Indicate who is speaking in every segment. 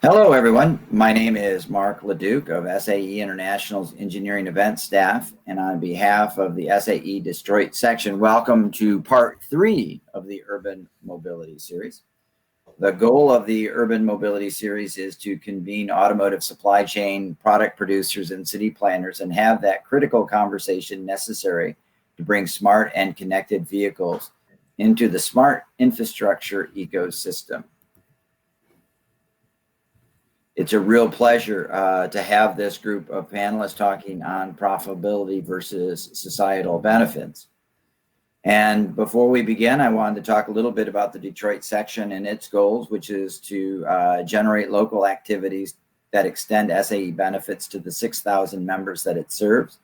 Speaker 1: Hello, everyone. My name is Mark LeDuc of SAE International's Engineering Events staff, and on behalf of the SAE Detroit section, welcome to part 3 of the Urban Mobility Series. The goal of the Urban Mobility Series is to convene automotive supply chain, product producers, and city planners and have that critical conversation necessary to bring smart and connected vehicles into the smart infrastructure ecosystem. It's a real pleasure to have this group of panelists talking on profitability versus societal benefits. And before we begin, I wanted to talk a little bit about the Detroit section and its goals, which is to generate local activities that extend SAE benefits to the 6,000 members that it serves.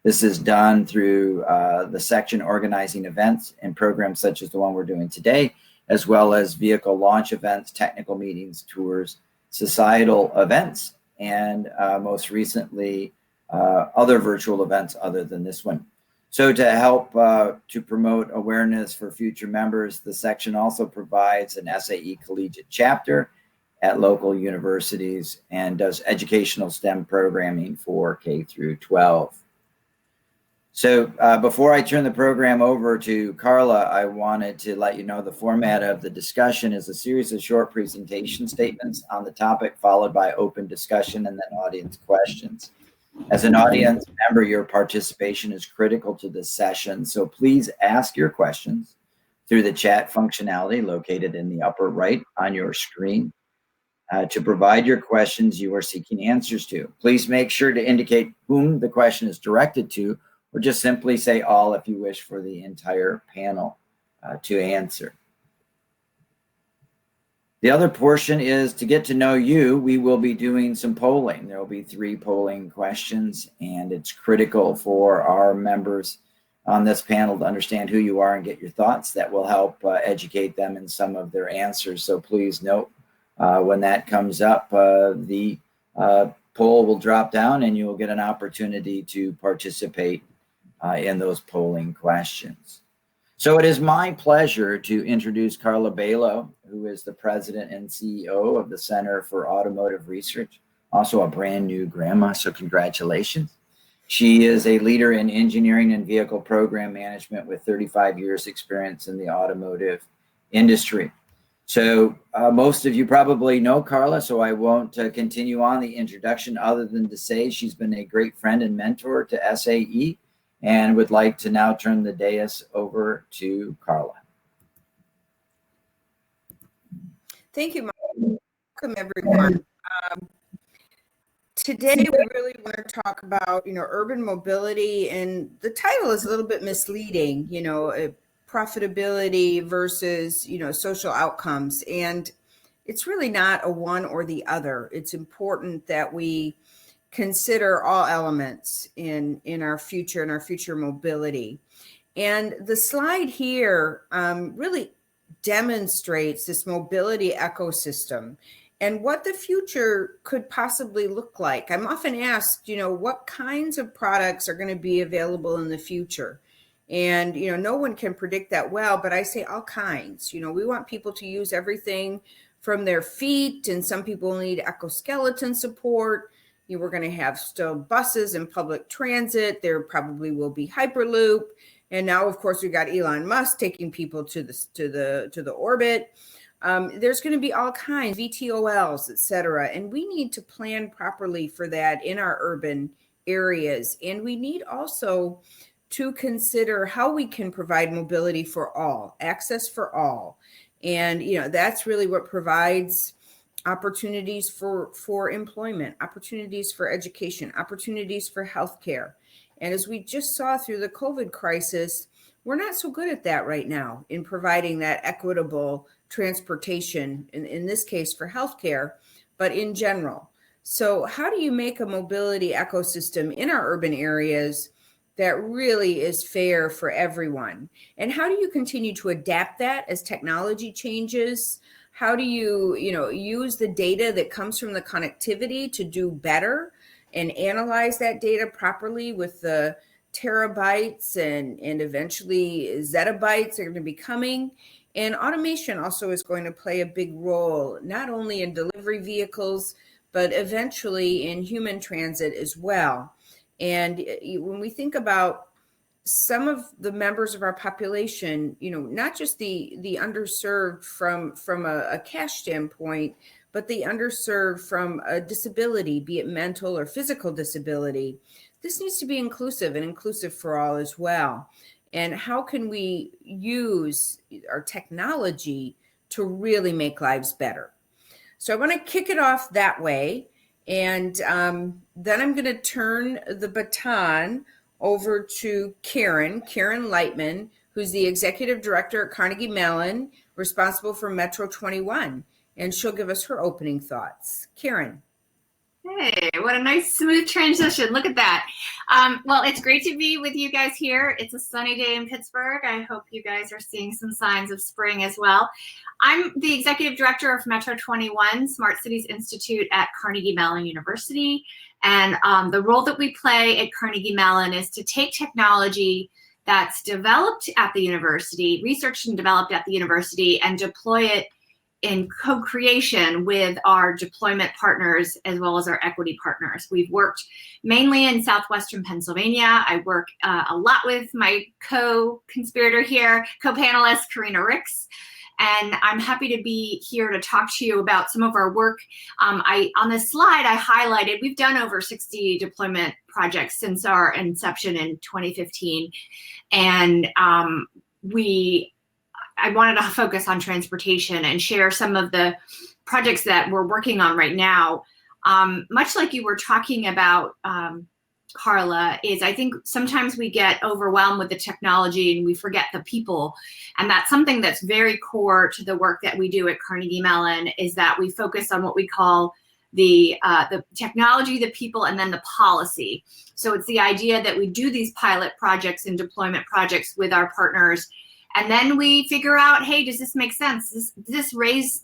Speaker 1: This is done through the section organizing events and programs such as the one we're doing today, as well as vehicle launch events, technical meetings, tours, societal events, and most recently, other virtual events other than this one. So to help to promote awareness for future members, the section also provides an SAE collegiate chapter at local universities and does educational STEM programming for K through 12. So before I turn the program over to Carla, I wanted to let you know the format of the discussion is a series of short presentation statements on the topic, followed by open discussion and then audience questions. As an audience member, your participation is critical to this session, so please ask your questions through the chat functionality located in the upper right on your screen. To provide your questions you are seeking answers to, please make sure to indicate whom the question is directed to, or just simply say all if you wish for the entire panel to answer. The other portion is to get to know you. We will be doing some polling. There will be 3 polling questions, and it's critical for our members on this panel to understand who you are and get your thoughts. That will help educate them in some of their answers. So please note when that comes up, the poll will drop down and you will get an opportunity to participate in those polling questions. So it is my pleasure to introduce Carla Balo, who is the president and CEO of the Center for Automotive Research, also a brand new grandma, so congratulations. She is a leader in engineering and vehicle program management with 35 years experience in the automotive industry. So most of you probably know Carla, so I won't continue on the introduction other than to say she's been a great friend and mentor to SAE, and would like to now turn the dais over to Carla.
Speaker 2: Thank you, Mark. Welcome, everyone. Today, we really want to talk about, urban mobility, and the title is a little bit misleading, profitability versus, social outcomes. And it's really not a one or the other. It's important that we consider all elements in our future mobility. And the slide here really demonstrates this mobility ecosystem and what the future could possibly look like. I'm often asked, what kinds of products are going to be available in the future? And, no one can predict that well, but I say all kinds. We want people to use everything from their feet, and some people need exoskeleton support. We're going to have still buses and public transit. There probably will be Hyperloop. And now, of course, we've got Elon Musk taking people to the orbit. There's going to be all kinds, VTOLs, et cetera. And we need to plan properly for that in our urban areas. And we need also to consider how we can provide mobility for all, access for all. And, that's really what provides opportunities for employment, opportunities for education, opportunities for healthcare. And as we just saw through the COVID crisis, we're not so good at that right now in providing that equitable transportation, in this case for healthcare, but in general. So how do you make a mobility ecosystem in our urban areas that really is fair for everyone? And how do you continue to adapt that as technology changes? How do you, use the data that comes from the connectivity to do better and analyze that data properly with the terabytes and eventually zettabytes are going to be coming? And automation also is going to play a big role, not only in delivery vehicles, but eventually in human transit as well. And when we think about some of the members of our population, not just the underserved from a cash standpoint, but the underserved from a disability, be it mental or physical disability, this needs to be inclusive and inclusive for all as well. And how can we use our technology to really make lives better? So I want to kick it off that way. And then I'm going to turn the baton over to Karen Lightman, who's the executive director at Carnegie Mellon, responsible for Metro 21. And she'll give us her opening thoughts. Karen.
Speaker 3: Hey, what a nice smooth transition. Look at that. Well, it's great to be with you guys here. It's a sunny day in Pittsburgh. I hope you guys are seeing some signs of spring as well. I'm the executive director of Metro 21, Smart Cities Institute at Carnegie Mellon University. And the role that we play at Carnegie Mellon is to take technology that's developed at the university, researched and developed at the university, and deploy it in co-creation with our deployment partners as well as our equity partners. We've worked mainly in Southwestern Pennsylvania. I work a lot with my co-conspirator here, co-panelist, Karina Ricks. And I'm happy to be here to talk to you about some of our work. On this slide, I highlighted, we've done over 60 deployment projects since our inception in 2015. And I wanted to focus on transportation and share some of the projects that we're working on right now. Much like you were talking about, Carla, is I think sometimes we get overwhelmed with the technology and we forget the people. And that's something that's very core to the work that we do at Carnegie Mellon, is that we focus on what we call the technology, the people, and then the policy. So it's the idea that we do these pilot projects and deployment projects with our partners. And then we figure out, hey, does this make sense? Does this raise,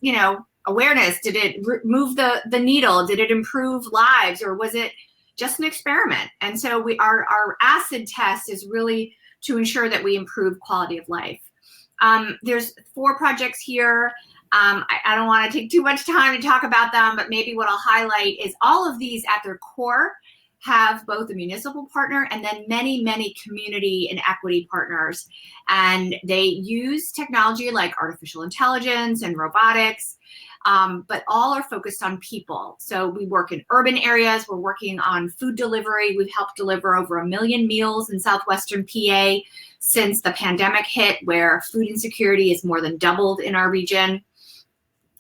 Speaker 3: awareness? Did it move the needle? Did it improve lives? Or was it just an experiment? And so our acid test is really to ensure that we improve quality of life. There's 4 projects here. I don't want to take too much time to talk about them, but maybe what I'll highlight is all of these at their core have both a municipal partner and then many, many community and equity partners. And they use technology like artificial intelligence and robotics, but all are focused on people. So we work in urban areas. We're working on food delivery. We've helped deliver over 1 million meals in Southwestern PA since the pandemic hit, where food insecurity is more than doubled in our region.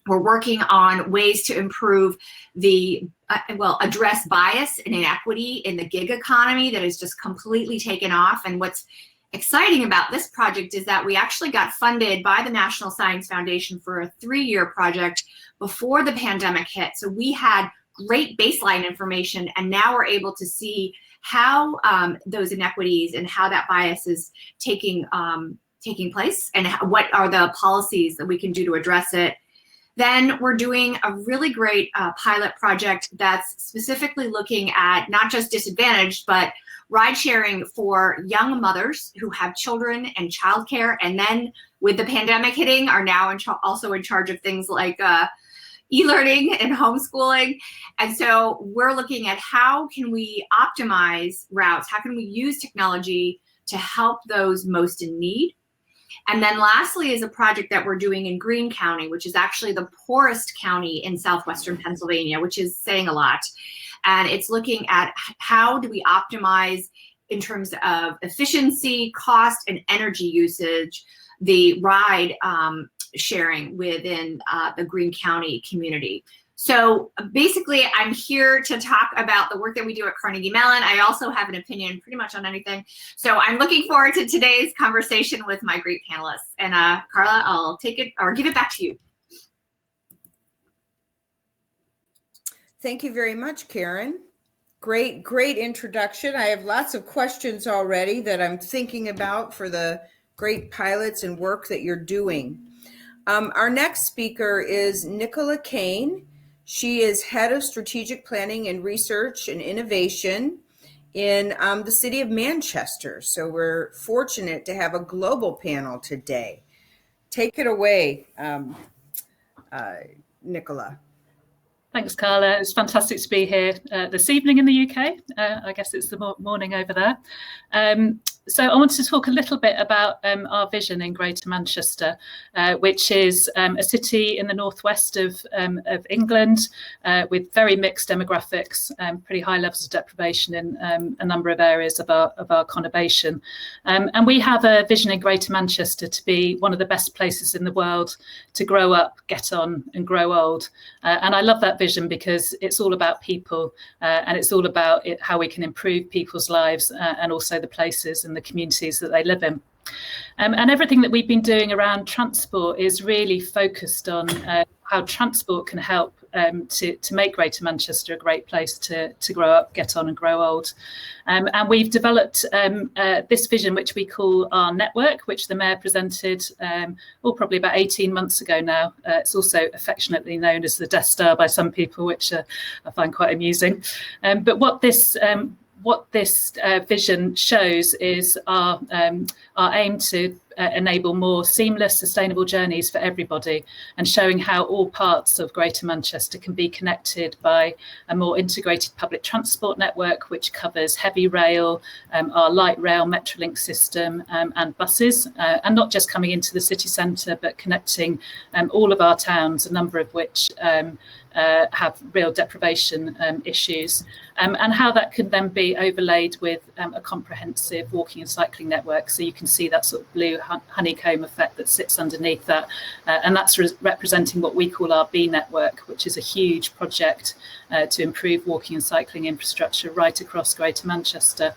Speaker 3: We're working on ways to improve address bias and inequity in the gig economy that has just completely taken off. And what's exciting about this project is that we actually got funded by the National Science Foundation for a 3-year project before the pandemic hit. So we had great baseline information, and now we're able to see how those inequities and how that bias is taking place, and what are the policies that we can do to address it. Then we're doing a really great pilot project that's specifically looking at not just disadvantaged, but ride sharing for young mothers who have children and childcare, and then with the pandemic hitting, are now also in charge of things like e-learning and homeschooling. And so we're looking at how can we optimize routes? How can we use technology to help those most in need? And then lastly is a project that we're doing in Greene County, which is actually the poorest county in Southwestern Pennsylvania, which is saying a lot. And it's looking at how do we optimize in terms of efficiency, cost, and energy usage, the ride sharing within the Greene County community. So basically, I'm here to talk about the work that we do at Carnegie Mellon. I also have an opinion pretty much on anything. So I'm looking forward to today's conversation with my great panelists. And Carla, I'll take it or give it back to you.
Speaker 2: Thank you very much, Karen. Great introduction. I have lots of questions already that I'm thinking about for the great pilots and work that you're doing. Our next speaker is Nicola Kane. She is head of strategic planning and research and innovation in the city of Manchester. So we're fortunate to have a global panel today. take it away, Nicola.
Speaker 4: Thanks, Carla. It's fantastic to be here this evening in the UK. I guess it's the morning over there. So I wanted to talk a little bit about our vision in Greater Manchester, which is a city in the northwest of England with very mixed demographics, pretty high levels of deprivation in a number of areas of our conurbation. And we have a vision in Greater Manchester to be one of the best places in the world to grow up, get on and grow old. And I love that vision because it's all about people and it's all about how we can improve people's lives and also the places and the communities that they live in. And everything that we've been doing around transport is really focused on how transport can help to make Greater Manchester a great place to grow up, get on and grow old. And we've developed this vision, which we call our network, which the Mayor presented probably about 18 months ago now. It's also affectionately known as the Death Star by some people, which I find quite amusing. But what this vision shows is our aim to enable more seamless, sustainable journeys for everybody, and showing how all parts of Greater Manchester can be connected by a more integrated public transport network, which covers heavy rail, our light rail Metrolink system, and buses, and not just coming into the city centre, but connecting all of our towns, a number of which have real deprivation issues, and how that can then be overlaid with a comprehensive walking and cycling network. So you can see that sort of blue honeycomb effect that sits underneath that, and that's representing what we call our B network, which is a huge project to improve walking and cycling infrastructure right across Greater Manchester.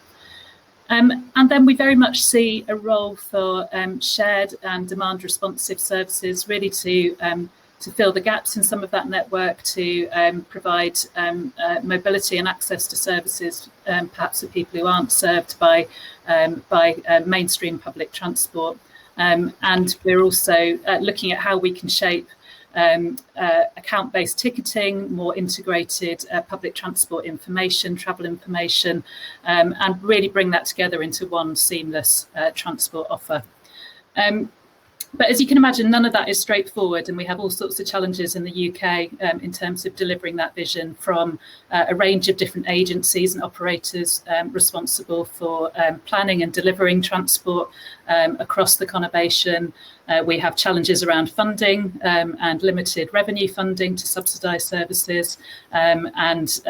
Speaker 4: And then we very much see a role for shared and demand responsive services, really to fill the gaps in some of that network, to provide mobility and access to services, perhaps for people who aren't served by mainstream public transport. And we're also looking at how we can shape account-based ticketing, more integrated public transport information, travel information, and really bring that together into one seamless transport offer. But as you can imagine, none of that is straightforward, and we have all sorts of challenges in the UK in terms of delivering that vision, from a range of different agencies and operators responsible for planning and delivering transport across the conurbation. We have challenges around funding and limited revenue funding to subsidise services, and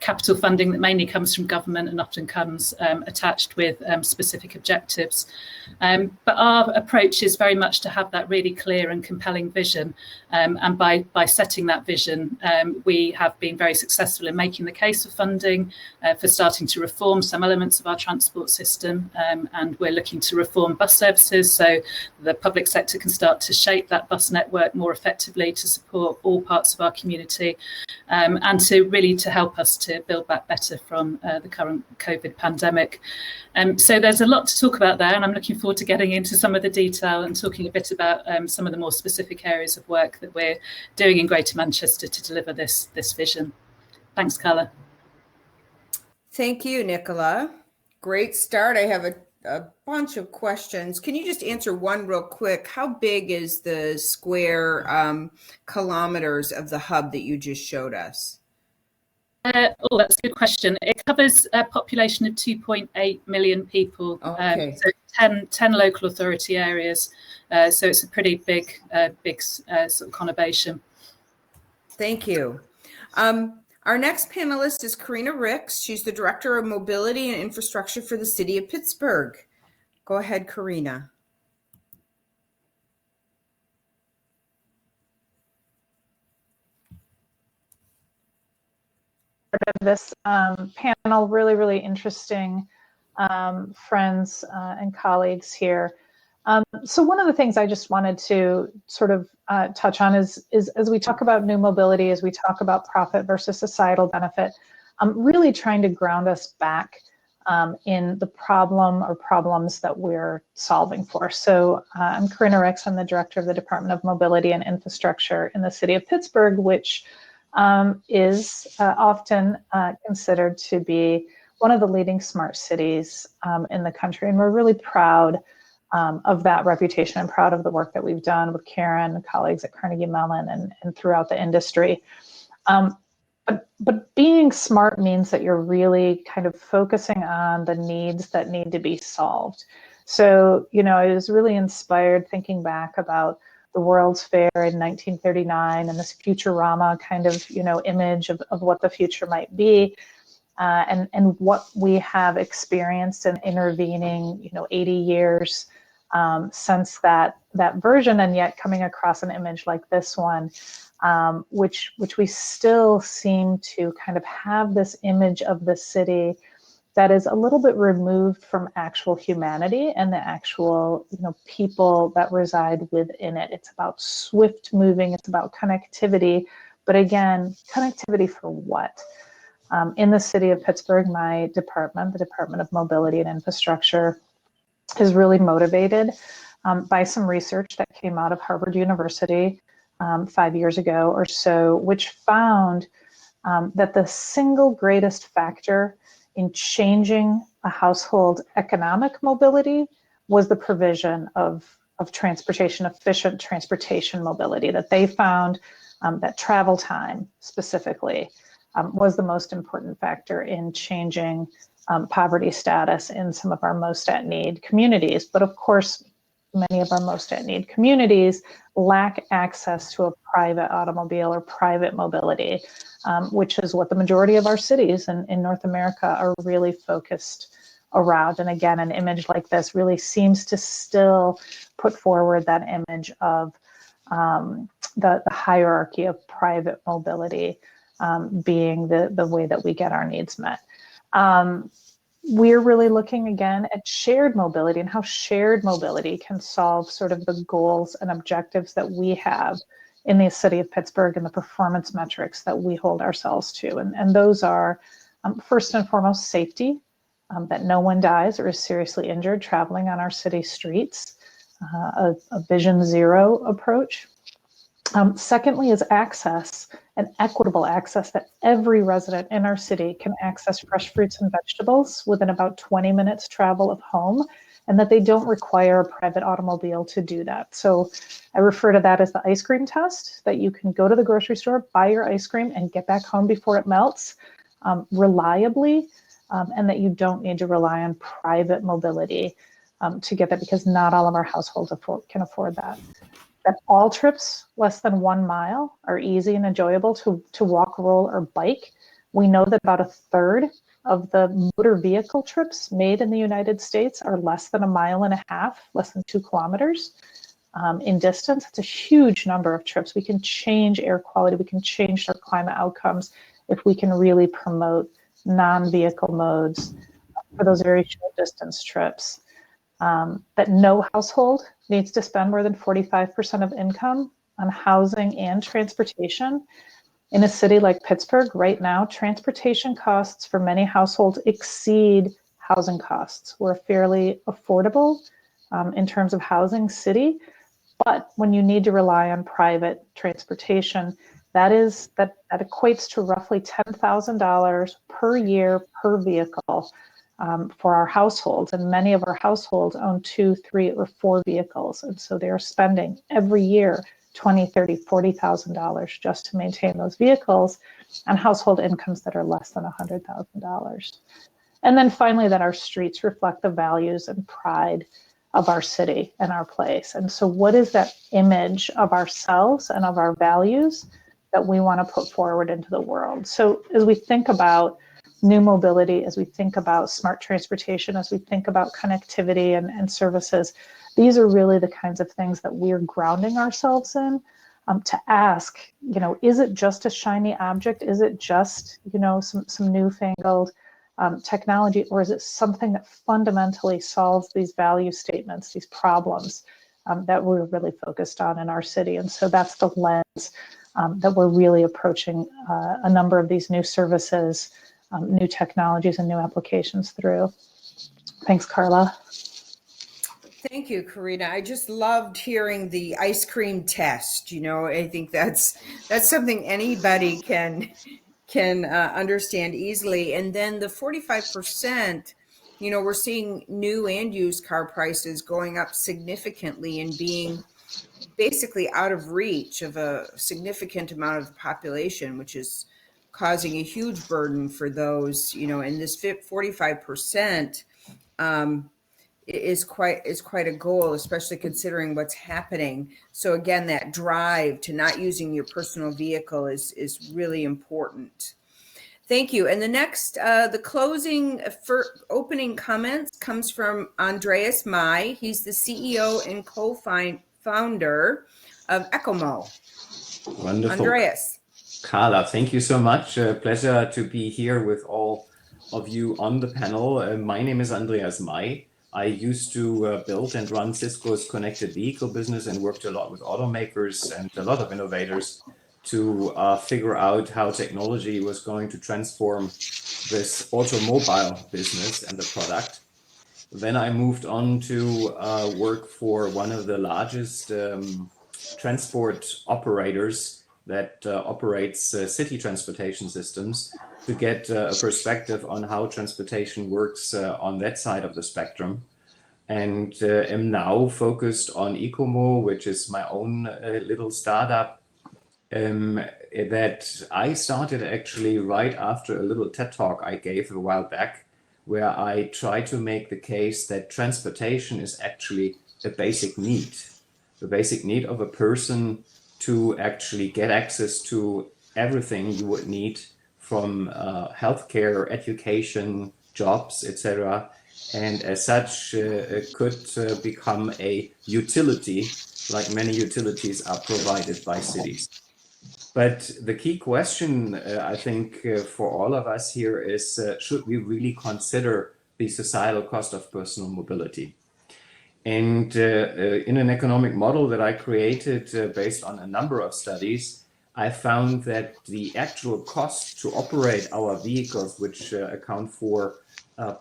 Speaker 4: capital funding that mainly comes from government and often comes attached with specific objectives. But our approach is very much to have that really clear and compelling vision. And by setting that vision, we have been very successful in making the case for funding, for starting to reform some elements of our transport system. And we're looking to reform bus services so the public sector can start to shape that bus network more effectively to support all parts of our community, and to help us to build back better from the current COVID pandemic. So there's a lot to talk about there, and I'm looking forward to getting into some of the detail and talking a bit about some of the more specific areas of work that we're doing in Greater Manchester to deliver this vision. Thanks, Carla.
Speaker 2: Thank you, Nicola. Great start. I have a bunch of questions. Can you just answer one real quick? How big is the square kilometers of the hub that you just showed us?
Speaker 4: That's a good question. It covers a population of 2.8 million people,
Speaker 2: Okay.
Speaker 4: so 10 local authority areas. So it's a pretty big sort of conurbation.
Speaker 2: Thank you. Our next panelist is Karina Ricks. She's the Director of Mobility and Infrastructure for the City of Pittsburgh. Go ahead, Karina.
Speaker 5: This panel, really interesting friends and colleagues here. So one of the things I just wanted to sort of touch on is as we talk about new mobility, as we talk about profit versus societal benefit, I'm really trying to ground us back in the problem or problems that we're solving for. So I'm Karina Ricks. I'm the Director of the Department of Mobility and Infrastructure in the City of Pittsburgh, which is often considered to be one of the leading smart cities in the country. And we're really proud of that reputation and proud of the work that we've done with Karen and colleagues at Carnegie Mellon and throughout the industry. But being smart means that you're really kind of focusing on the needs that need to be solved. So, I was really inspired thinking back about the World's Fair in 1939 and this Futurama kind of, image of what the future might be. And what we have experienced in intervening, 80 years since that version, and yet coming across an image like this one, which we still seem to kind of have this image of the city that is a little bit removed from actual humanity and the actual, people that reside within it. It's about swift moving, it's about connectivity, but again, connectivity for what? In the city of Pittsburgh, my department, the Department of Mobility and Infrastructure, is really motivated by some research that came out of Harvard University 5 years ago or so, which found that the single greatest factor in changing a household economic mobility was the provision of transportation, efficient transportation mobility, that they found that travel time specifically was the most important factor in changing poverty status in some of our most at need communities. But of course, many of our most at need communities lack access to a private automobile or private mobility, which is what the majority of our cities in North America are really focused around. And again, an image like this really seems to still put forward that image of the hierarchy of private mobility being the way that we get our needs met. We're really looking again at shared mobility and how shared mobility can solve sort of the goals and objectives that we have in the city of Pittsburgh and the performance metrics that we hold ourselves to. And those are first and foremost safety, that no one dies or is seriously injured traveling on our city streets, a vision zero approach. Secondly is access, and equitable access, that every resident in our city can access fresh fruits and vegetables within about 20 minutes travel of home, and that they don't require a private automobile to do that. So I refer to that as the ice cream test, that you can go to the grocery store, buy your ice cream, and get back home before it melts reliably, and that you don't need to rely on private mobility to get that, because not all of our households can afford that. That all trips less than 1 mile are easy and enjoyable to walk, roll, or bike. We know that about a third of the motor vehicle trips made in the United States are less than 1.5 miles, less than 2 kilometers in distance. It's a huge number of trips. We can change air quality. We can change our climate outcomes if we can really promote non-vehicle modes for those very short distance trips. That no household needs to spend more than 45% of income on housing and transportation. In a city like Pittsburgh, right now, transportation costs for many households exceed housing costs. We're a fairly affordable in terms of housing city, but when you need to rely on private transportation, that equates to roughly $10,000 per year per vehicle for our households, and many of our households own 2, 3, or 4 vehicles, and so they're spending every year $20,000, $30,000, $40,000 just to maintain those vehicles, and household incomes that are less than $100,000. And then finally, that our streets reflect the values and pride of our city and our place. And so what is that image of ourselves and of our values that we want to put forward into the world? So as we think about new mobility, as we think about smart transportation, as we think about connectivity and services, these are really the kinds of things that we're grounding ourselves in to ask, is it just a shiny object? Is it just, some newfangled technology, or is it something that fundamentally solves these value statements, these problems that we're really focused on in our city? And so that's the lens that we're really approaching a number of these new services, new technologies, and new applications through. Thanks, Carla.
Speaker 2: Thank you, Karina. I just loved hearing the ice cream test. I think that's something anybody can understand easily. And then the 45% we're seeing new and used car prices going up significantly and being basically out of reach of a significant amount of the population, which is causing a huge burden for those, and this 45% is quite a goal, especially considering what's happening. So again, that drive to not using your personal vehicle is really important. Thank you. And the next, the closing for opening comments comes from Andreas Mai. He's the CEO and co-founder of Ecomo.
Speaker 6: Wonderful.
Speaker 2: Andreas.
Speaker 6: Carla, thank you so much. Pleasure to be here with all of you on the panel. My name is Andreas Mai. I used to build and run Cisco's connected vehicle business and worked a lot with automakers and a lot of innovators to figure out how technology was going to transform this automobile business and the product. Then I moved on to work for one of the largest transport operators that operates city transportation systems to get a perspective on how transportation works on that side of the spectrum. And am now focused on Ecomo, which is my own little startup that I started actually right after a little TED talk I gave a while back, where I try to make the case that transportation is actually a basic need, the basic need of a person to actually get access to everything you would need from healthcare, education, jobs, etc. And as such, could become a utility, like many utilities are provided by cities. But the key question, I think, for all of us here is, should we really consider the societal cost of personal mobility? And in an economic model that I created based on a number of studies, I found that the actual cost to operate our vehicles, which account for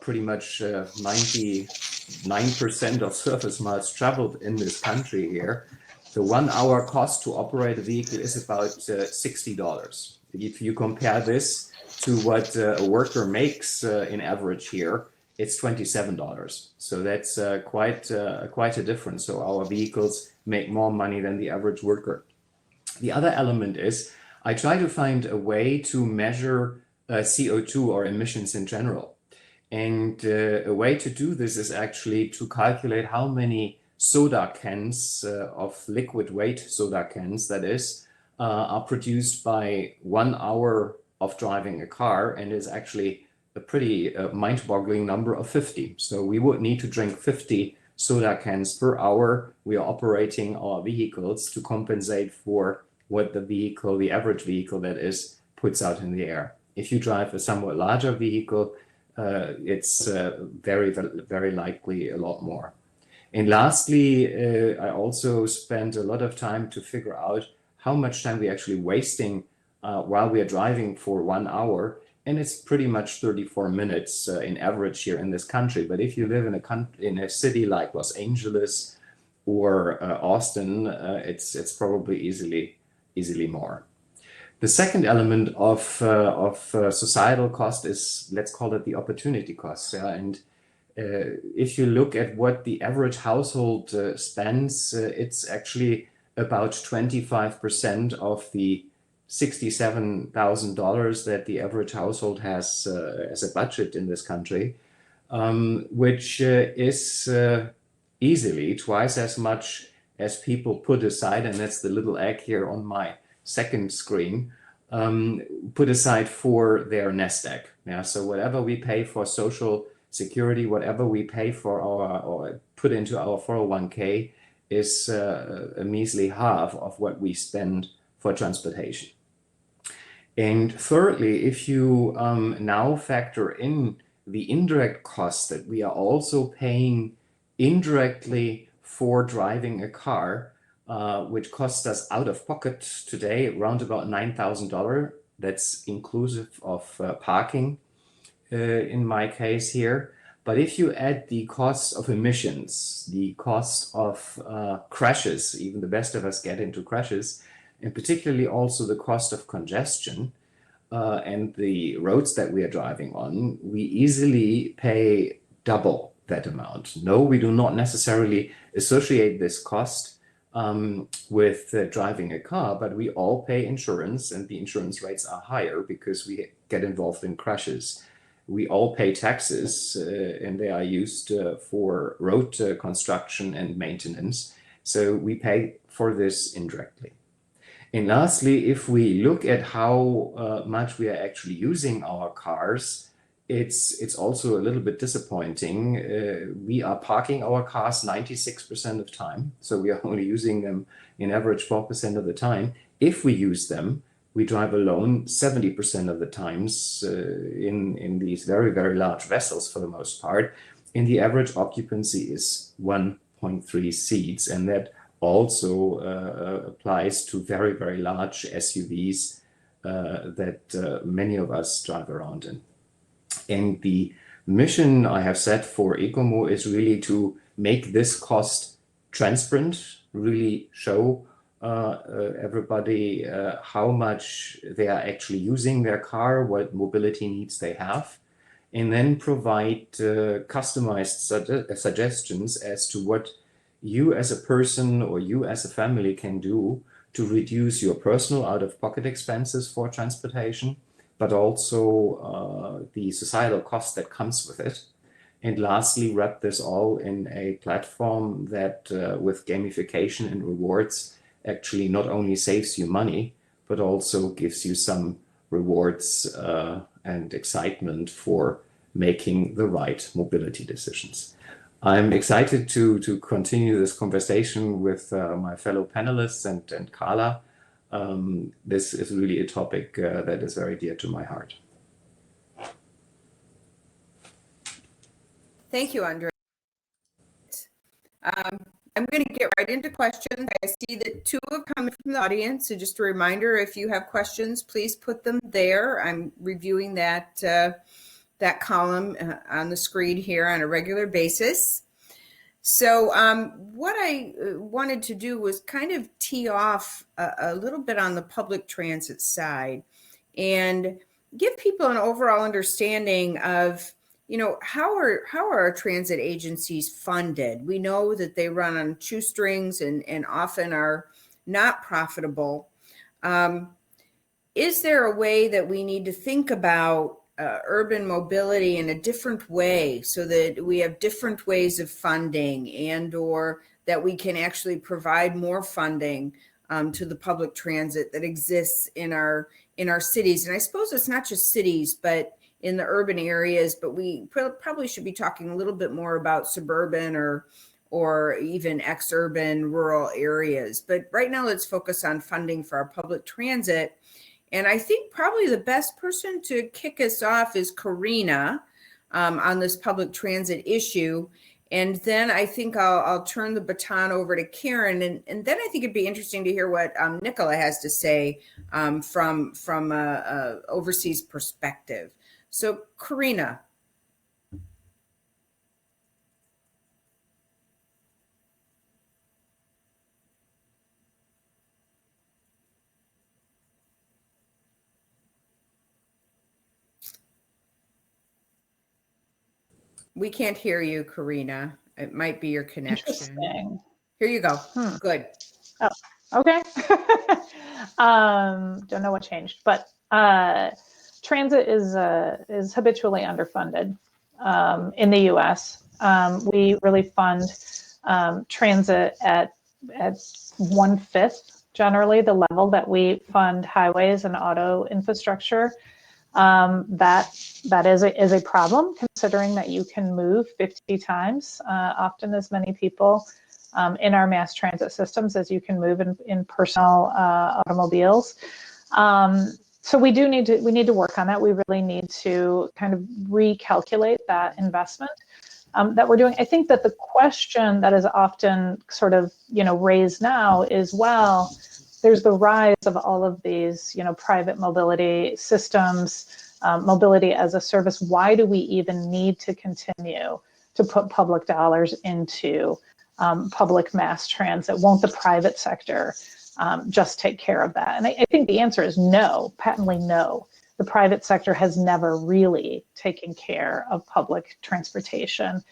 Speaker 6: pretty much 99% of surface miles traveled in this country here, the 1 hour cost to operate a vehicle is about $60. If you compare this to what a worker makes in average here, it's $27. So that's quite a difference. So our vehicles make more money than the average worker. The other element is I try to find a way to measure CO2 or emissions in general. And a way to do this is actually to calculate how many soda cans of liquid weight soda cans, that is, are produced by 1 hour of driving a car, and is actually a pretty mind-boggling number of 50. So we would need to drink 50 soda cans per hour we are operating our vehicles to compensate for what the average vehicle that is, puts out in the air. If you drive a somewhat larger vehicle, it's very, very likely a lot more. And lastly, I also spent a lot of time to figure out how much time we're actually wasting while we are driving for 1 hour. And it's pretty much 34 minutes in average here in this country. But if you live in a city like Los Angeles or Austin, it's probably easily more. The second element of societal cost is, let's call it the opportunity cost. And if you look at what the average household spends, it's actually about 25% of the $67,000 that the average household has as a budget in this country, which is easily twice as much as people put aside, and that's the little egg here on my second screen, put aside for their nest egg. Yeah, so whatever we pay for social security, whatever we pay for or put into our 401k is a measly half of what we spend for transportation. And thirdly, if you now factor in the indirect costs that we are also paying indirectly for driving a car, which costs us out of pocket today around about $9,000. That's inclusive of parking in my case here. But if you add the cost of emissions, the cost of crashes, even the best of us get into crashes, and particularly also the cost of congestion and the roads that we are driving on, we easily pay double that amount. No, we do not necessarily associate this cost with driving a car, but we all pay insurance, and the insurance rates are higher because we get involved in crashes. We all pay taxes, and they are used for road construction and maintenance. So we pay for this indirectly. And lastly, if we look at how much we are actually using our cars, it's also a little bit disappointing. We are parking our cars 96% of the time, so we are only using them in average 4% of the time. If we use them, we drive alone 70% of the times in these very, very large vessels for the most part. And the average occupancy is 1.3 seats, and that also applies to very, very large SUVs that many of us drive around in. And the mission I have set for Ecomo is really to make this cost transparent, really show everybody how much they are actually using their car, what mobility needs they have, and then provide customized suggestions as to what you as a person or you as a family can do to reduce your personal out-of-pocket expenses for transportation, but also the societal cost that comes with it. And lastly, wrap this all in a platform that with gamification and rewards actually not only saves you money, but also gives you some rewards and excitement for making the right mobility decisions. I'm excited to continue this conversation with my fellow panelists and Carla. This is really a topic that is very dear to my heart.
Speaker 2: Thank you, Andre. I'm going to get right into questions. I see that 2 have come from the audience. So just a reminder, if you have questions, please put them there. I'm reviewing that column on the screen here on a regular basis. So what I wanted to do was kind of tee off a little bit on the public transit side and give people an overall understanding of, how are our transit agencies funded? We know that they run on shoestrings and often are not profitable. Is there a way that we need to think about urban mobility in a different way so that we have different ways of funding and or that we can actually provide more funding to the public transit that exists in our cities? And I suppose it's not just cities, but in the urban areas, but we probably should be talking a little bit more about suburban or even ex-urban rural areas. But right now, let's focus on funding for our public transit. And I think probably the best person to kick us off is Karina on this public transit issue. And then I think I'll turn the baton over to Karen. And then I think it'd be interesting to hear what Nicola has to say from a overseas perspective. So Karina. We can't hear you, Karina. It might be your connection. Here you go. Good.
Speaker 5: Oh, okay. Don't know what changed, but transit is habitually underfunded in the U.S. We really fund transit at 1/5 generally the level that we fund highways and auto infrastructure. That is a problem, considering that you can move 50 times, often as many people in our mass transit systems as you can move in personal automobiles. So we need to work on that. We really need to kind of recalculate that investment that we're doing. I think that the question that is often sort of raised now is, well, there's the rise of all of these private mobility systems, mobility as a service. Why do we even need to continue to put public dollars into public mass transit? Won't the private sector just take care of that? And I think the answer is no, patently no. The the private sector has never really taken care of public transportation.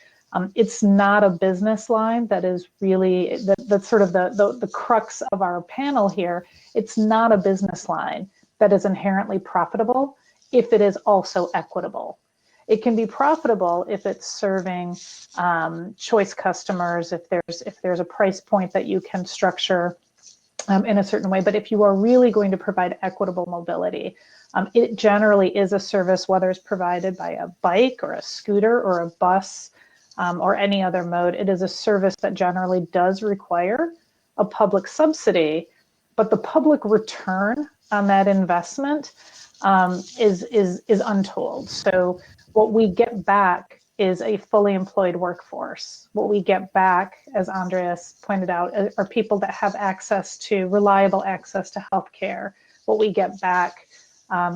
Speaker 5: It's not a business line that is really, that's sort of the crux of our panel here. It's not a business line that is inherently profitable if it is also equitable. It can be profitable if it's serving choice customers, if there's a price point that you can structure in a certain way. But if you are really going to provide equitable mobility, it generally is a service, whether it's provided by a bike or a scooter or a bus or any other mode. It is a service that generally does require a public subsidy, but the public return on that investment is untold. So what we get back is a fully employed workforce. What we get back, as Andreas pointed out, are people that have access to reliable access to healthcare. What we get back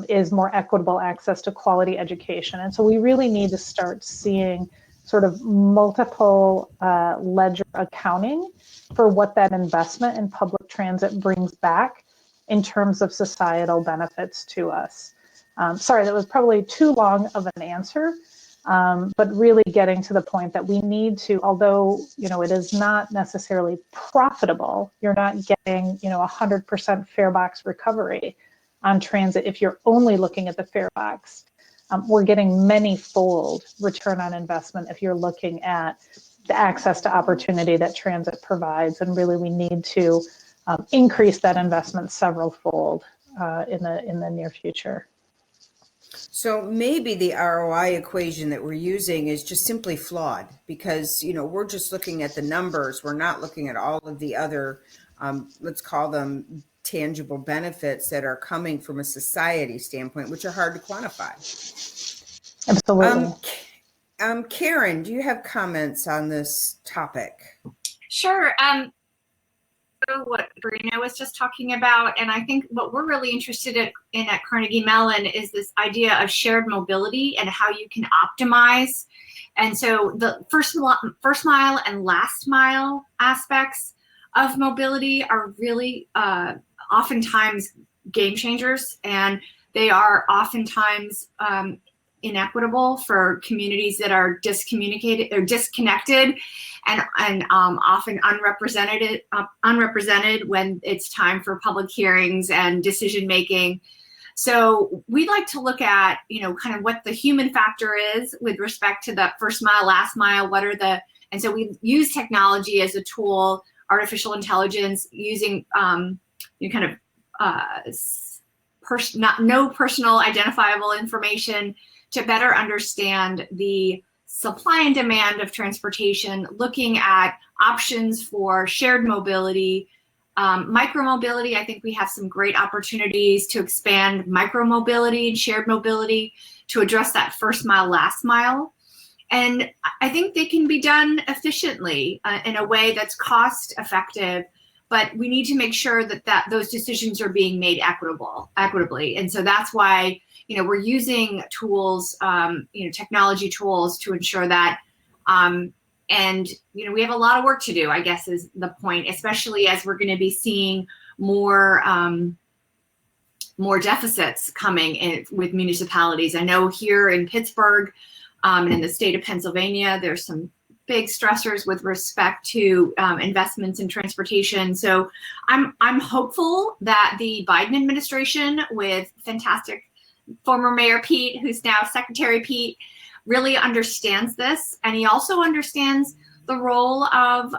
Speaker 5: is more equitable access to quality education. And so we really need to start seeing sort of multiple ledger accounting for what that investment in public transit brings back in terms of societal benefits to us. Sorry, that was probably too long of an answer, but really getting to the point that we need to, although, it is not necessarily profitable, you're not getting, 100% fare box recovery on transit if you're only looking at the fare box. We're getting many-fold return on investment if you're looking at the access to opportunity that transit provides, and really we need to increase that investment several-fold in the near future.
Speaker 2: So maybe the ROI equation that we're using is just simply flawed because, we're just looking at the numbers. We're not looking at all of the other, let's call them tangible benefits that are coming from a society standpoint, which are hard to quantify.
Speaker 5: Absolutely.
Speaker 2: Karen, do you have comments on this topic?
Speaker 3: Sure. What Karina was just talking about, and I think what we're really interested in at Carnegie Mellon is this idea of shared mobility and how you can optimize. And so the first mile and last mile aspects of mobility are really oftentimes game changers, and they are oftentimes inequitable for communities that are disconnected and often unrepresented when it's time for public hearings and decision making. So we'd like to look at, kind of what the human factor is with respect to the first mile, last mile. And so we use technology as a tool, artificial intelligence, using no personal identifiable information to better understand the supply and demand of transportation, looking at options for shared mobility, micromobility. I think we have some great opportunities to expand micromobility and shared mobility to address that first mile, last mile. And I think they can be done efficiently in a way that's cost effective, but we need to make sure that those decisions are being made equitably. And so that's why, we're using tools, technology tools to ensure that, and, we have a lot of work to do, I guess is the point, especially as we're going to be seeing more deficits coming in with municipalities. I know here in Pittsburgh and in the state of Pennsylvania, there's some big stressors with respect to investments in transportation. So I'm hopeful that the Biden administration, with fantastic former Mayor Pete, who's now Secretary Pete, really understands this. And he also understands the role of,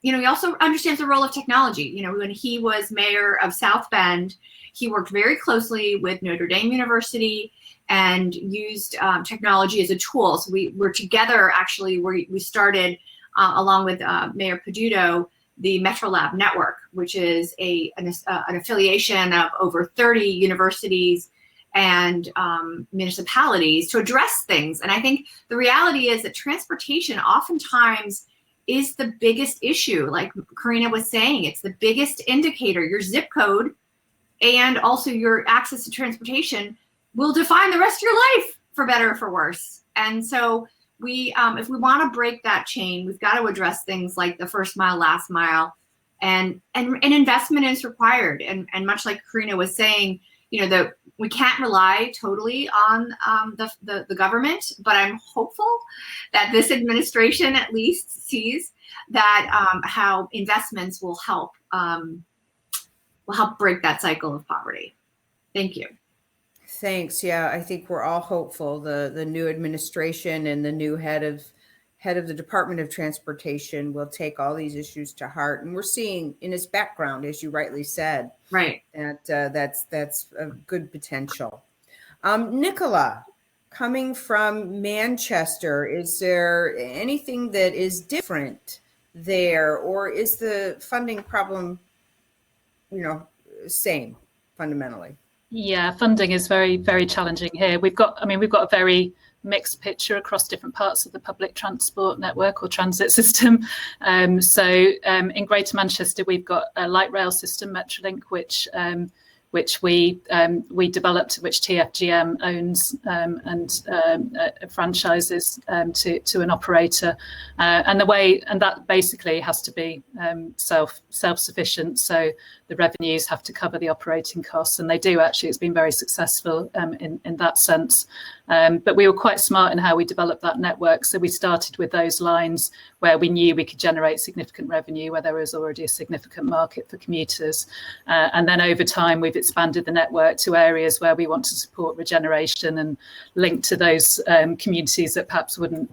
Speaker 3: he also understands the role of technology. When he was mayor of South Bend, he worked very closely with Notre Dame University and used technology as a tool. So we were together, actually, we started, along with Mayor Peduto, the MetroLab Network, which is an affiliation of over 30 universities and municipalities to address things. And I think the reality is that transportation oftentimes is the biggest issue. Like Karina was saying, it's the biggest indicator. Your zip code and also your access to transportation will define the rest of your life, for better or for worse. And so if we want to break that chain, we've got to address things like the first mile, last mile, and investment is required. And much like Karina was saying, we can't rely totally on the government, but I'm hopeful that this administration at least sees that how investments will help break that cycle of poverty. Thank you.
Speaker 2: Thanks. Yeah, I think we're all hopeful. The new administration and the new head of the Department of Transportation will take all these issues to heart. And we're seeing in his background, as you rightly said,
Speaker 3: right,
Speaker 2: that that's a good potential. Nicola, coming from Manchester, is there anything that is different there, or is the funding problem, same fundamentally?
Speaker 4: Yeah, funding is very, very challenging here. We've got a very mixed picture across different parts of the public transport network or transit system. So in Greater Manchester, we've got a light rail system, Metrolink, which we developed, which TfGM owns and franchises to an operator, and that basically has to be self-sufficient. So the revenues have to cover the operating costs, and they do actually. It's been very successful in that sense. But we were quite smart in how we developed that network. So we started with those lines where we knew we could generate significant revenue, where there was already a significant market for commuters. And then over time, we've expanded the network to areas where we want to support regeneration and link to those communities that perhaps wouldn't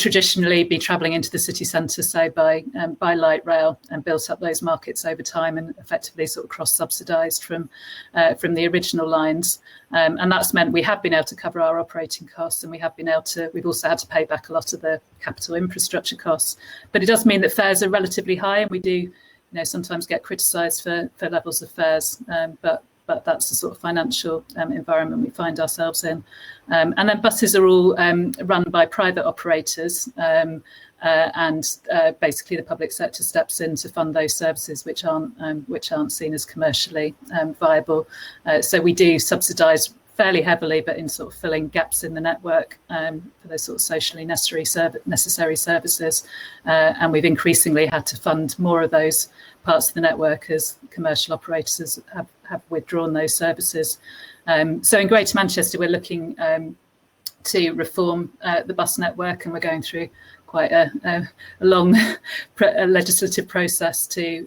Speaker 4: traditionally be travelling into the city centre, say by light rail, and built up those markets over time and effectively sort of cross-subsidised from the original lines. And that's meant we have been able to cover our operating costs, and we've also had to pay back a lot of the capital infrastructure costs. But it does mean that fares are relatively high, and we do sometimes get criticised for levels of fares, but that's the sort of financial environment we find ourselves in. And then buses are all run by private operators, and basically the public sector steps in to fund those services which aren't seen as commercially viable. So we do subsidise fairly heavily, but in sort of filling gaps in the network for those sort of socially necessary services. And we've increasingly had to fund more of those parts of the network as commercial operators have withdrawn those services. So in Greater Manchester, we're looking to reform the bus network, and we're going through quite a long legislative process to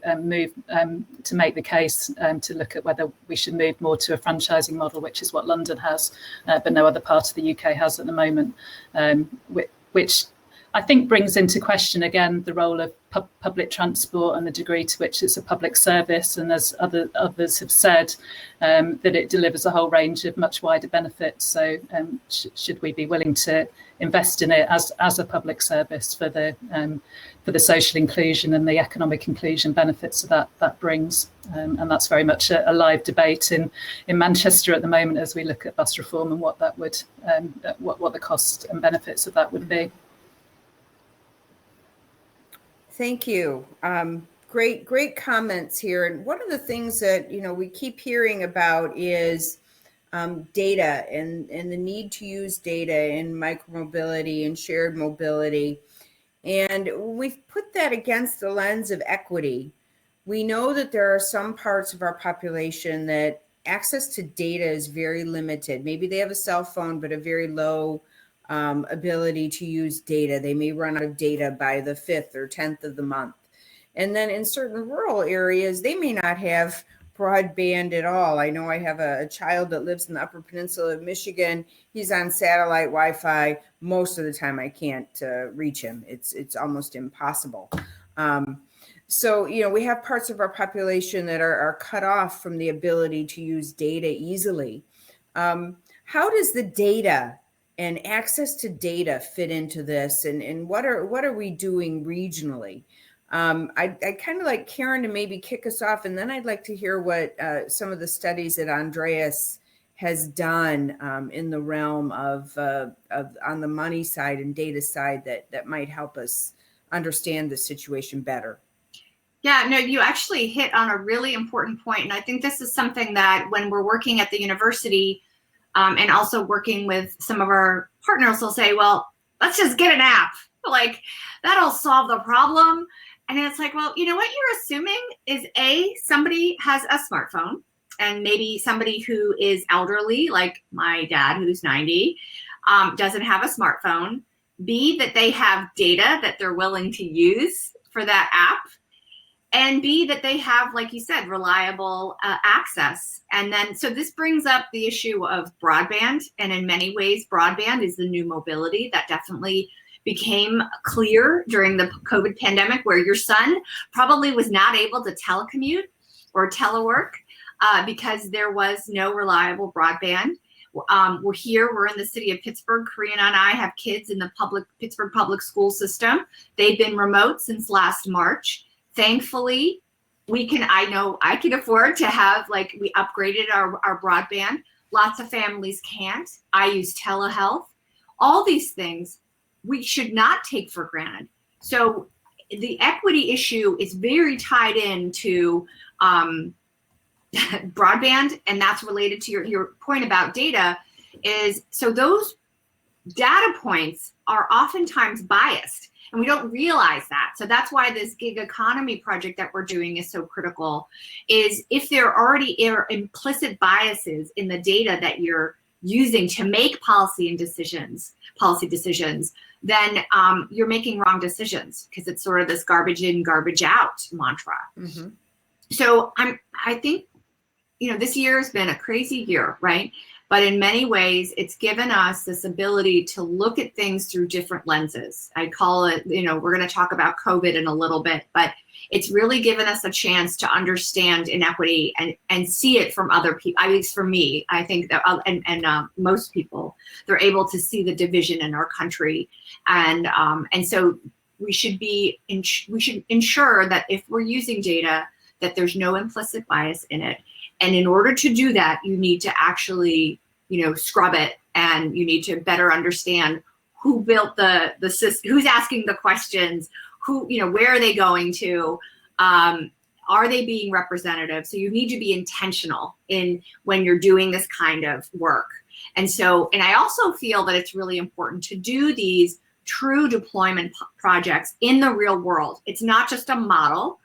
Speaker 4: make the case to look at whether we should move more to a franchising model, which is what London has, but no other part of the UK has at the moment, which I think brings into question again the role of public transport and the degree to which it's a public service, and as others have said, that it delivers a whole range of much wider benefits. So should we be willing to invest in it as a public service for the social inclusion and the economic inclusion benefits that brings? And that's very much a live debate in Manchester at the moment as we look at bus reform and what that would what the cost and benefits of that would be.
Speaker 2: Thank you. Great comments here. And one of the things that we keep hearing about is data and the need to use data in micromobility and shared mobility. And we've put that against the lens of equity. We know that there are some parts of our population that access to data is very limited. Maybe they have a cell phone, but a very low ability to use data. They may run out of data by the 5th or 10th of the month. And then in certain rural areas, they may not have broadband at all. I know I have a child that lives in the Upper Peninsula of Michigan. He's on satellite Wi-Fi. Most of the time I can't reach him. It's almost impossible. So, we have parts of our population that are cut off from the ability to use data easily. How does the data and access to data fit into this, and what are we doing regionally? I'd kind of like Karen to maybe kick us off, and then I'd like to hear what some of the studies that Andreas has done in the realm of on the money side and data side that might help us understand the situation better.
Speaker 3: Yeah, no, you actually hit on a really important point, and I think this is something that when we're working at the university, and also working with some of our partners, will say, well, let's just get an app. Like, that'll solve the problem. And it's like, well, what you're assuming is somebody has a smartphone, and maybe somebody who is elderly, like my dad, who's 90, doesn't have a smartphone. B, that they have data that they're willing to use for that app. And B, that they have, like you said, reliable access. And then, so this brings up the issue of broadband. And in many ways, broadband is the new mobility that definitely became clear during the COVID pandemic, where your son probably was not able to telecommute or telework because there was no reliable broadband. We're in the city of Pittsburgh. Karina and I have kids in the Pittsburgh public school system. They've been remote since last March. Thankfully, I can afford to have, we upgraded our broadband. Lots of families can't. I use telehealth. All these things we should not take for granted. So the equity issue is very tied into broadband, and that's related to your point about data. So those data points are oftentimes biased, and we don't realize that. So that's why this gig economy project that we're doing is so critical, is if there already are implicit biases in the data that you're using to make policy decisions, then you're making wrong decisions, because it's sort of this garbage in, garbage out mantra. Mm-hmm. So I think, this year has been a crazy year, right? But in many ways, it's given us this ability to look at things through different lenses. I call it, we're going to talk about COVID in a little bit, but it's really given us a chance to understand inequity and see it from other people. At least for me, I think that, and most people, they're able to see the division in our country. And so we should ensure that if we're using data, that there's no implicit bias in it. And in order to do that, you need to actually, scrub it, and you need to better understand who built the system, who's asking the questions, where are they going to, are they being representative? So you need to be intentional when you're doing this kind of work. And I also feel that it's really important to do these true deployment projects in the real world. It's not just a model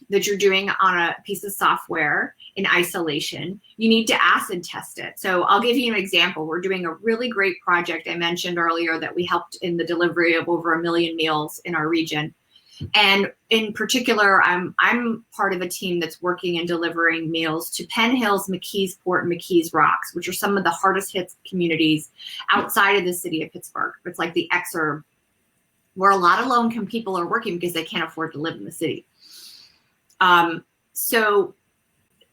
Speaker 3: that you're doing on a piece of software in isolation. You need to acid test it. So I'll give you an example. We're doing a really great project. I mentioned earlier that we helped in the delivery of over 1 million meals in our region. And in particular, I'm part of a team that's working and delivering meals to Penn Hills, McKeesport, and McKees Rocks, which are some of the hardest hit communities outside of the city of Pittsburgh. It's like the exurb, where a lot of low-income people are working because they can't afford to live in the city. So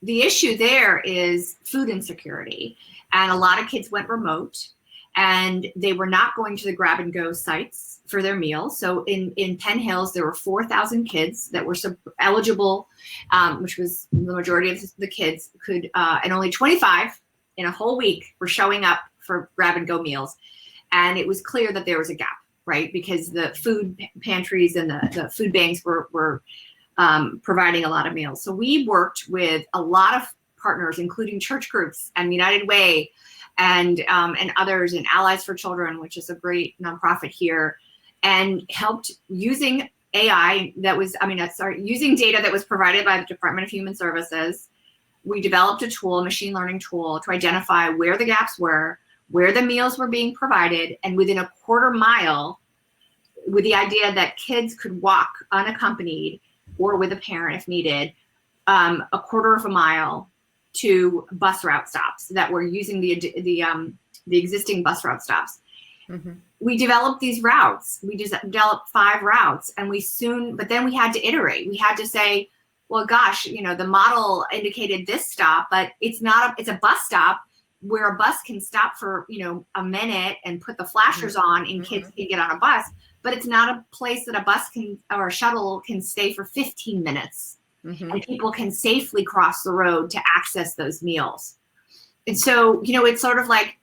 Speaker 3: the issue there is food insecurity, and a lot of kids went remote, and they were not going to the grab and go sites for their meals. So in Penn Hills, there were 4,000 kids that were eligible, which was the majority of the kids could, and only 25 in a whole week were showing up for grab and go meals. And it was clear that there was a gap, right? Because the food pantries and the food banks were providing a lot of meals. So we worked with a lot of partners, including church groups and United Way and others, and Allies for Children, which is a great nonprofit here, and helped using AI using data that was provided by the Department of Human Services. We developed a machine learning tool, to identify where the gaps were, where the meals were being provided, and within a quarter mile, with the idea that kids could walk unaccompanied or with a parent if needed, a quarter of a mile to bus route stops that were using the existing bus route stops. Mm-hmm. We developed these routes. We just developed 5 routes, but then we had to iterate. We had to say, well, gosh, the model indicated this stop, but it's a bus stop where a bus can stop for, a minute and put the flashers on, and kids can get on a bus. But it's not a place that a bus or a shuttle can stay for 15 minutes. Mm-hmm. And people can safely cross the road to access those meals. And so, it's sort of like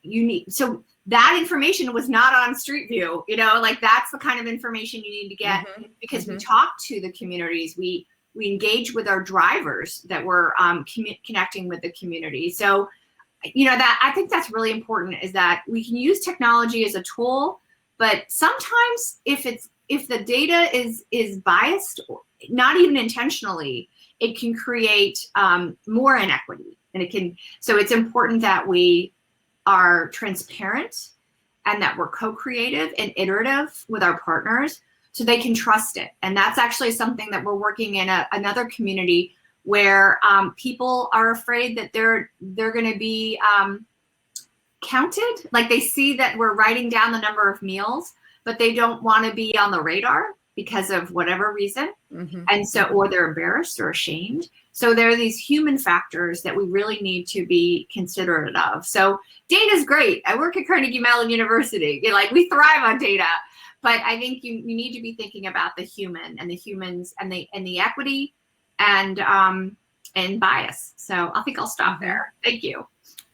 Speaker 3: so that information was not on Street View, that's the kind of information you need to get, because we talk to the communities, we engage with our drivers that were connecting with the community. So, that I think that's really important, is that we can use technology as a tool. But sometimes if the data is biased, not even intentionally, it can create more inequity. And so it's important that we are transparent and that we're co-creative and iterative with our partners so they can trust it. And that's actually something that we're working in another community where people are afraid that they're going to be counted. Like they see that we're writing down the number of meals, but they don't want to be on the radar because of whatever reason.
Speaker 2: Mm-hmm.
Speaker 3: And so, or they're embarrassed or ashamed. So there are these human factors that we really need to be considerate of. So data is great. I work at Carnegie Mellon University. We thrive on data, but I think you need to be thinking about the human and the humans and the equity and bias. So I think I'll stop there. Thank you.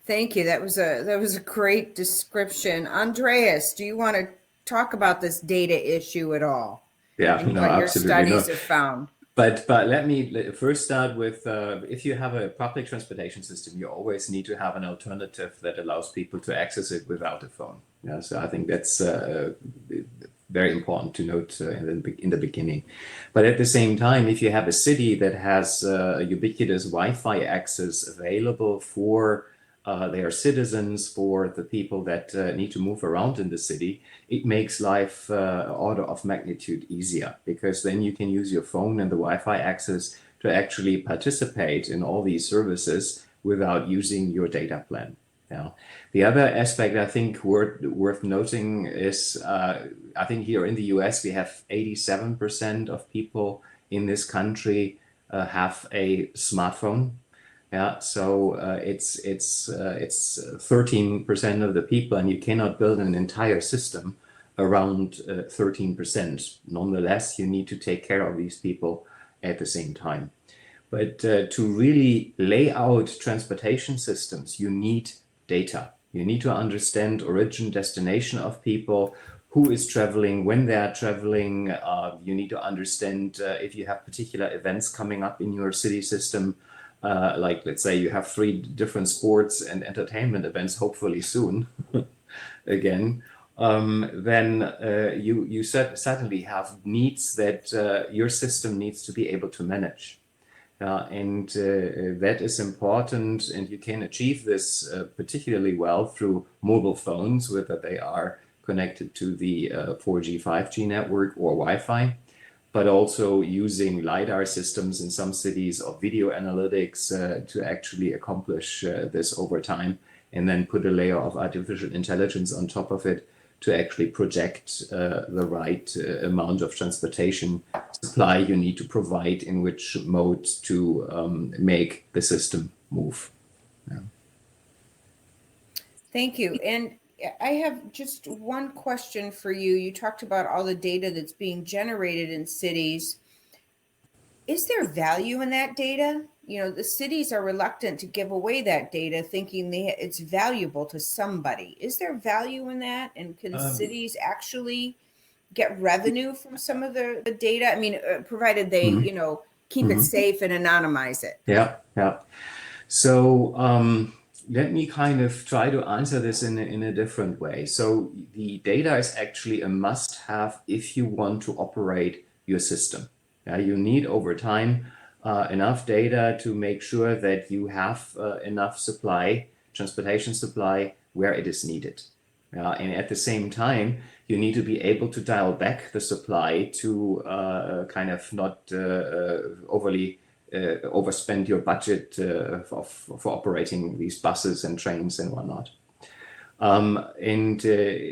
Speaker 2: Thank you. That was a great description. Andreas, do you want to talk about this data issue at all?
Speaker 6: Yeah,
Speaker 2: and
Speaker 6: no,
Speaker 2: what your
Speaker 6: absolutely.
Speaker 2: studies have found.
Speaker 6: But let me first start with, if you have a public transportation system, you always need to have an alternative that allows people to access it without a phone. Yeah, so I think that's very important to note in the beginning. But at the same time, if you have a city that has ubiquitous Wi-Fi access available for their citizens, for the people that need to move around in the city, it makes life order of magnitude easier, because then you can use your phone and the Wi-Fi access to actually participate in all these services without using your data plan. Yeah. The other aspect I think worth noting is, I think here in the US, we have 87% of people in this country have a smartphone. Yeah, so it's 13% of the people, and you cannot build an entire system around 13%. Nonetheless, you need to take care of these people at the same time. But to really lay out transportation systems, you need data. You need to understand origin, destination of people, who is traveling, when they are traveling. You need to understand if you have particular events coming up in your city system. Like, let's say you have 3 different sports and entertainment events, hopefully soon, again, then you certainly have needs that your system needs to be able to manage. And that is important, and you can achieve this particularly well through mobile phones, whether they are connected to the 4G, 5G network or Wi-Fi. But also using LiDAR systems in some cities or video analytics to actually accomplish this over time, and then put a layer of artificial intelligence on top of it to actually project the right amount of transportation supply you need to provide in which mode to make the system move. Yeah.
Speaker 2: Thank you. And I have just one question for you. You talked about all the data that's being generated in cities. Is there value in that data? The cities are reluctant to give away that data, thinking it's valuable to somebody. Is there value in that? And can cities actually get revenue from some of the data? I mean, provided they, keep it safe and anonymize it.
Speaker 6: Yeah. So, let me kind of try to answer this in a different way. So the data is actually a must-have if you want to operate your system. Yeah, you need over time enough data to make sure that you have enough supply, transportation supply, where it is needed. And at the same time, you need to be able to dial back the supply to kind of not overly overspend your budget for operating these buses and trains and whatnot. And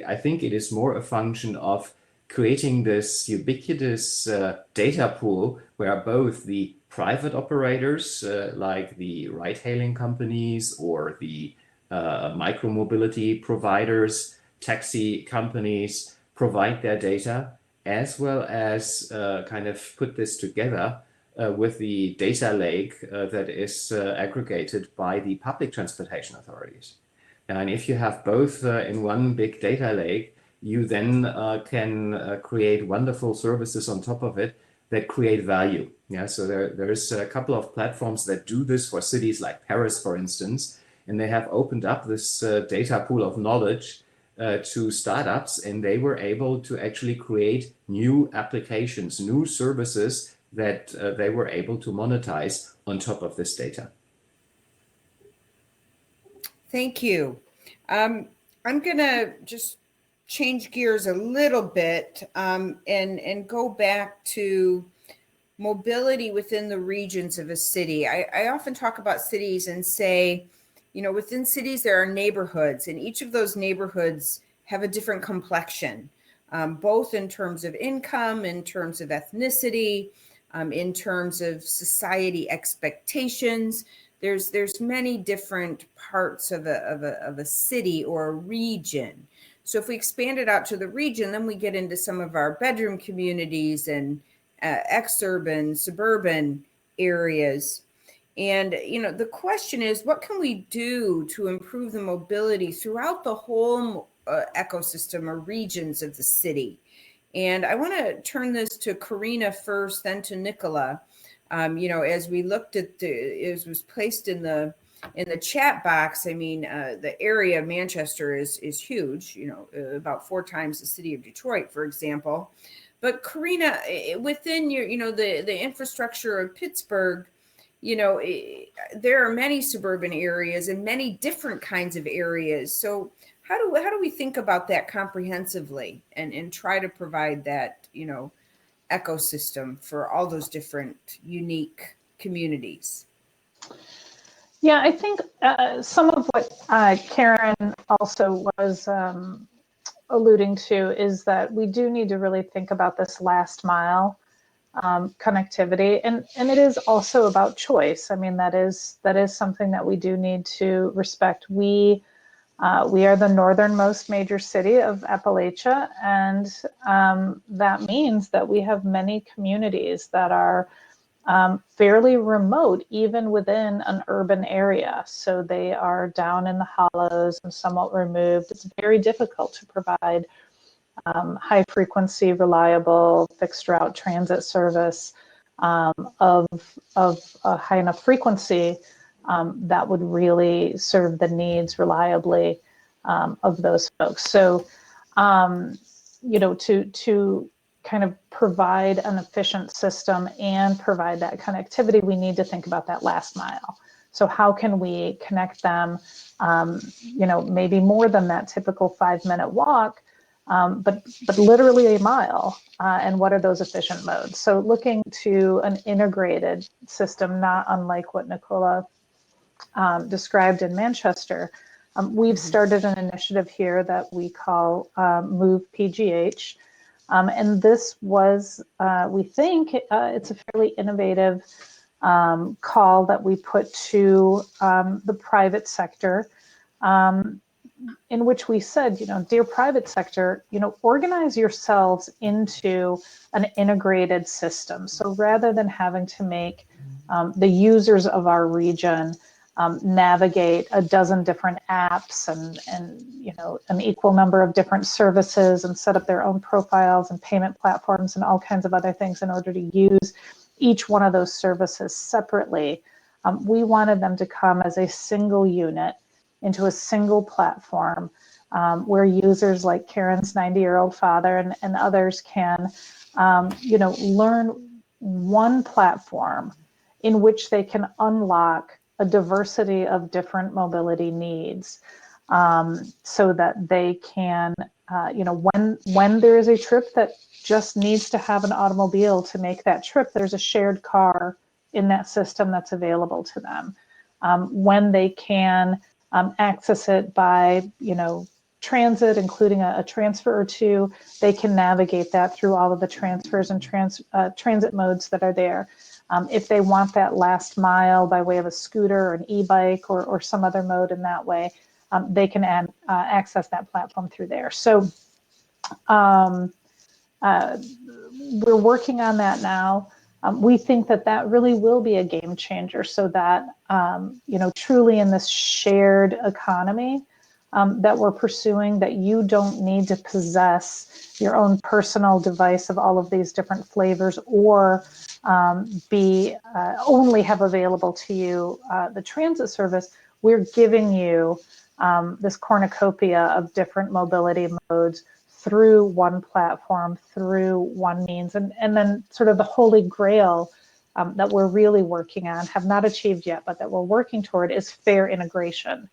Speaker 6: I think it is more a function of creating this ubiquitous data pool where both the private operators like the ride-hailing companies or the micro-mobility providers, taxi companies provide their data, as well as kind of put this together with the data lake that is aggregated by the public transportation authorities. And if you have both in one big data lake, you then can create wonderful services on top of it that create value. Yeah, so there's a couple of platforms that do this for cities like Paris, for instance, and they have opened up this data pool of knowledge to startups, and they were able to actually create new applications, new services that they were able to monetize on top of this data.
Speaker 2: Thank you. I'm going to just change gears a little bit and go back to mobility within the regions of a city. I often talk about cities and say, within cities there are neighborhoods, and each of those neighborhoods have a different complexion, both in terms of income, in terms of ethnicity, in terms of society expectations. There's many different parts of a city or a region. So if we expand it out to the region, then we get into some of our bedroom communities and exurban, suburban areas. And, the question is, what can we do to improve the mobility throughout the whole ecosystem or regions of the city? And I want to turn this to Karina first, then to Nicola. As we looked at it was placed in the chat box. I mean, the area of Manchester is huge, about 4 times the city of Detroit, for example. But Karina, within your, the infrastructure of Pittsburgh, there are many suburban areas and many different kinds of areas. So how do we think about that comprehensively and try to provide that, ecosystem for all those different unique communities?
Speaker 5: Yeah, I think some of what Karen also was alluding to is that we do need to really think about this last mile connectivity, and it is also about choice. I mean, that is something that we do need to respect. We are the northernmost major city of Appalachia, and that means that we have many communities that are fairly remote, even within an urban area. So they are down in the hollows and somewhat removed. It's very difficult to provide high frequency, reliable, fixed route transit service of a high enough frequency that would really serve the needs reliably of those folks. So, to kind of provide an efficient system and provide that connectivity, we need to think about that last mile. So how can we connect them, maybe more than that typical 5-minute walk, but literally a mile, and what are those efficient modes? So looking to an integrated system, not unlike what Nicola described in Manchester. We've started an initiative here that we call Move PGH. And this was, we think, it's a fairly innovative call that we put to the private sector, in which we said, dear private sector, organize yourselves into an integrated system. So rather than having to make the users of our region navigate a dozen different apps and an equal number of different services and set up their own profiles and payment platforms and all kinds of other things in order to use each one of those services separately, we wanted them to come as a single unit into a single platform where users like Karen's 90-year-old father and others can learn one platform in which they can unlock a diversity of different mobility needs, so that they can, when there is a trip that just needs to have an automobile to make that trip, there's a shared car in that system that's available to them. When they can access it by, transit, including a transfer or two, they can navigate that through all of the transfers and transit modes that are there. If they want that last mile by way of a scooter or an e-bike or some other mode in that way, they can access that platform through there. So we're working on that now. We think that really will be a game changer, so that, truly in this shared economy that we're pursuing, that you don't need to possess your own personal device of all of these different flavors, or only have available to you the transit service. We're giving you this cornucopia of different mobility modes through one platform, through one means, and then sort of the holy grail that we're really working on, have not achieved yet, but that we're working toward, is fair integration.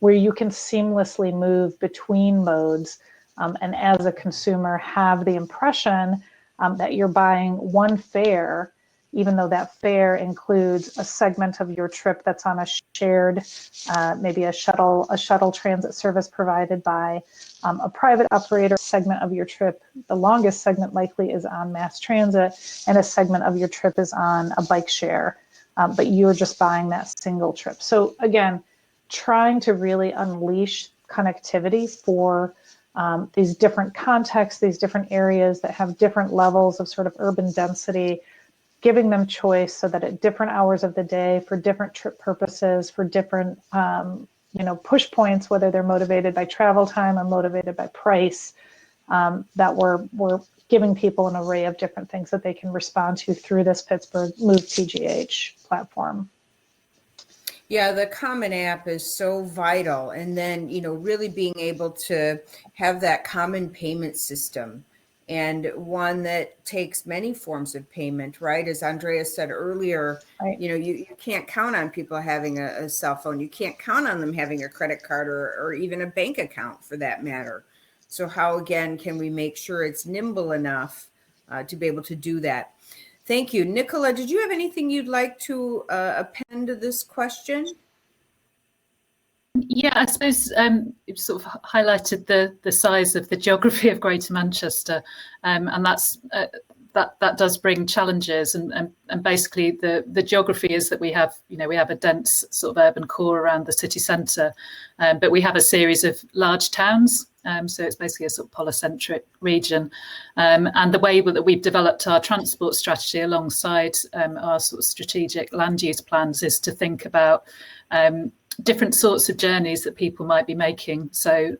Speaker 5: where you can seamlessly move between modes, and as a consumer have the impression that you're buying one fare, even though that fare includes a segment of your trip that's on a shared, maybe a shuttle transit service provided by a private operator. Segment of your trip, the longest segment likely is on mass transit, and a segment of your trip is on a bike share, but you're just buying that single trip. So again, trying to really unleash connectivity for these different contexts, these different areas that have different levels of sort of urban density, giving them choice so that at different hours of the day, for different trip purposes, for different push points, whether they're motivated by travel time or motivated by price, that we're giving people an array of different things that they can respond to through this Pittsburgh Move TGH platform.
Speaker 2: Yeah, the Common App is so vital. And then, really being able to have that common payment system, and one that takes many forms of payment, right? As Andrea said earlier,
Speaker 5: right.
Speaker 2: You can't count on people having a cell phone. You can't count on them having a credit card or even a bank account for that matter. So how, again, can we make sure it's nimble enough to be able to do that? Thank you. Nicola, did you have anything you'd like to append to this question?
Speaker 4: Yeah, I suppose it sort of highlighted the size of the geography of Greater Manchester, and that does bring challenges. And basically the geography is that we have a dense sort of urban core around the city centre, but we have a series of large towns. So it's basically a sort of polycentric region. And the way that we've developed our transport strategy alongside our sort of strategic land use plans is to think about different sorts of journeys that people might be making. So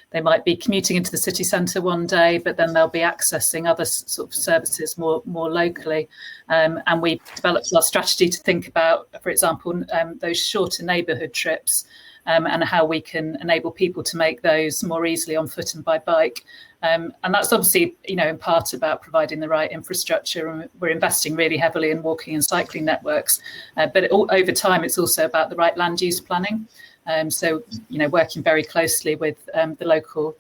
Speaker 4: they might be commuting into the city centre one day, but then they'll be accessing other sort of services more locally. And we developed our strategy to think about, for example, those shorter neighbourhood trips, and how we can enable people to make those more easily on foot and by bike. And that's obviously, in part about providing the right infrastructure. And we're investing really heavily in walking and cycling networks. But over time, it's also about the right land use planning. So, working very closely with the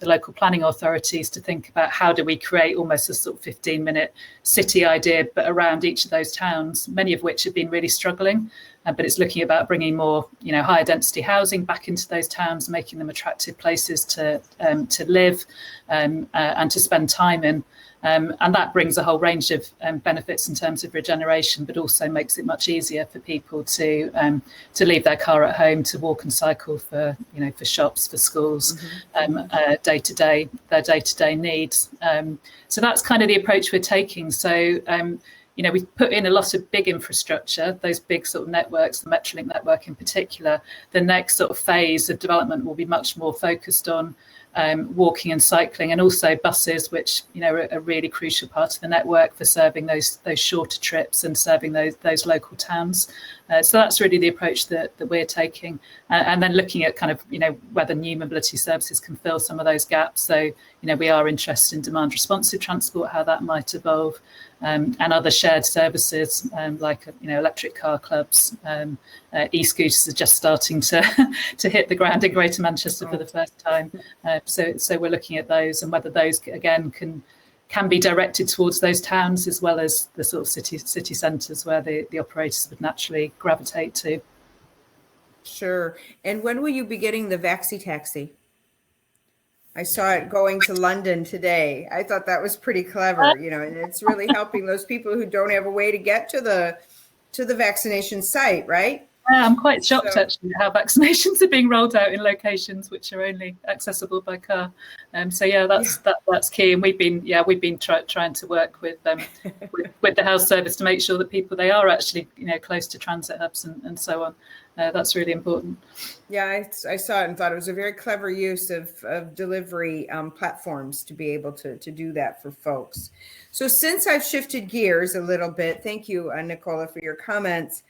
Speaker 4: local planning authorities to think about how do we create almost a sort of 15-minute city idea, but around each of those towns, many of which have been really struggling. But it's looking about bringing more, higher density housing back into those towns, making them attractive places to live and to spend time in. And that brings a whole range of benefits in terms of regeneration, but also makes it much easier for people to leave their car at home, to walk and cycle for shops, for schools, their day-to-day needs. So that's kind of the approach we're taking. So we've put in a lot of big infrastructure, those big sort of networks, the Metrolink network in particular. The next sort of phase of development will be much more focused on walking and cycling, and also buses, which are a really crucial part of the network for serving those shorter trips and serving those local towns. So that's really the approach that we're taking, and then looking at kind of whether new mobility services can fill some of those gaps. So we are interested in demand responsive transport, how that might evolve, and other shared services like electric car clubs. E-scooters are just starting to hit the ground in Greater Manchester for the first time. So we're looking at those and whether those again can be directed towards those towns as well as the sort of city centres where the operators would naturally gravitate to.
Speaker 2: Sure. And when will you be getting the Vaxi Taxi? I saw it going to London today. I thought that was pretty clever, and it's really helping those people who don't have a way to get to the vaccination site, right?
Speaker 4: I'm quite shocked actually how vaccinations are being rolled out in locations which are only accessible by car. So that's key, and we've been trying to work with the health service to make sure that they are actually close to transit hubs and so on. That's really important.
Speaker 2: Yeah, I saw it and thought it was a very clever use of delivery platforms to be able to do that for folks. So since I've shifted gears a little bit, thank you, Nicola, for your comments.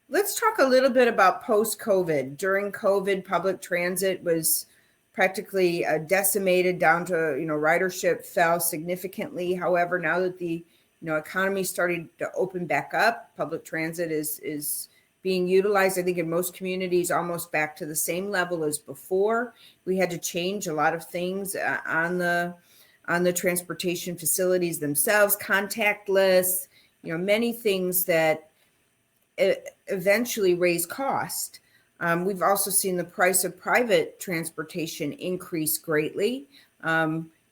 Speaker 2: Let's talk a little bit about post-COVID. During COVID, public transit was practically decimated down to, ridership fell significantly. However, now that the, economy started to open back up, public transit is being utilized, I think, in most communities, almost back to the same level as before. We had to change a lot of things on the transportation facilities themselves, contactless, many things that eventually raise cost. We've also seen the price of private transportation increase greatly.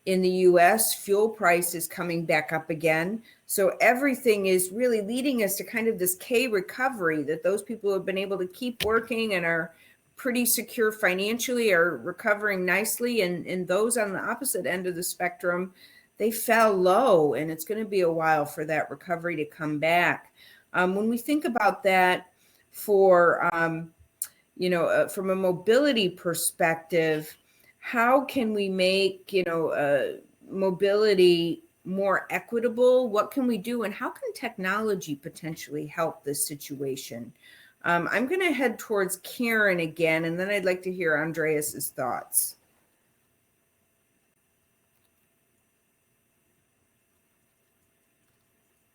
Speaker 2: In the US, fuel price is coming back up again. So everything is really leading us to kind of this K recovery, that those people who have been able to keep working and are pretty secure financially are recovering nicely. And those on the opposite end of the spectrum, they fell low, and it's going to be a while for that recovery to come back. When we think about that for, from a mobility perspective, how can we make, mobility more equitable? What can we do? And how can technology potentially help this situation? I'm going to head towards Karen again, and then I'd like to hear Andreas's thoughts.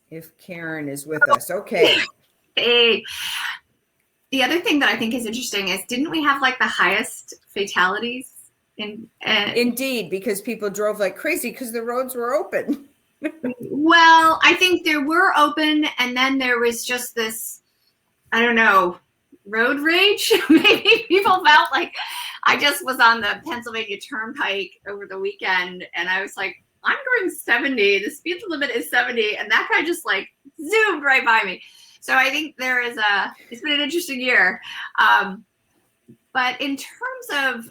Speaker 2: If Karen is with us. Okay.
Speaker 3: Hey. The other thing that I think is interesting is, didn't we have like the highest fatalities?
Speaker 2: Indeed, because people drove like crazy because the roads were open.
Speaker 3: Well, I think there were open, and then there was just this, I don't know, road rage. Maybe people felt like, I just was on the Pennsylvania Turnpike over the weekend, and I was like, I'm going 70. The speed limit is 70, and that guy just like zoomed right by me. So I think it's been an interesting year. But in terms of,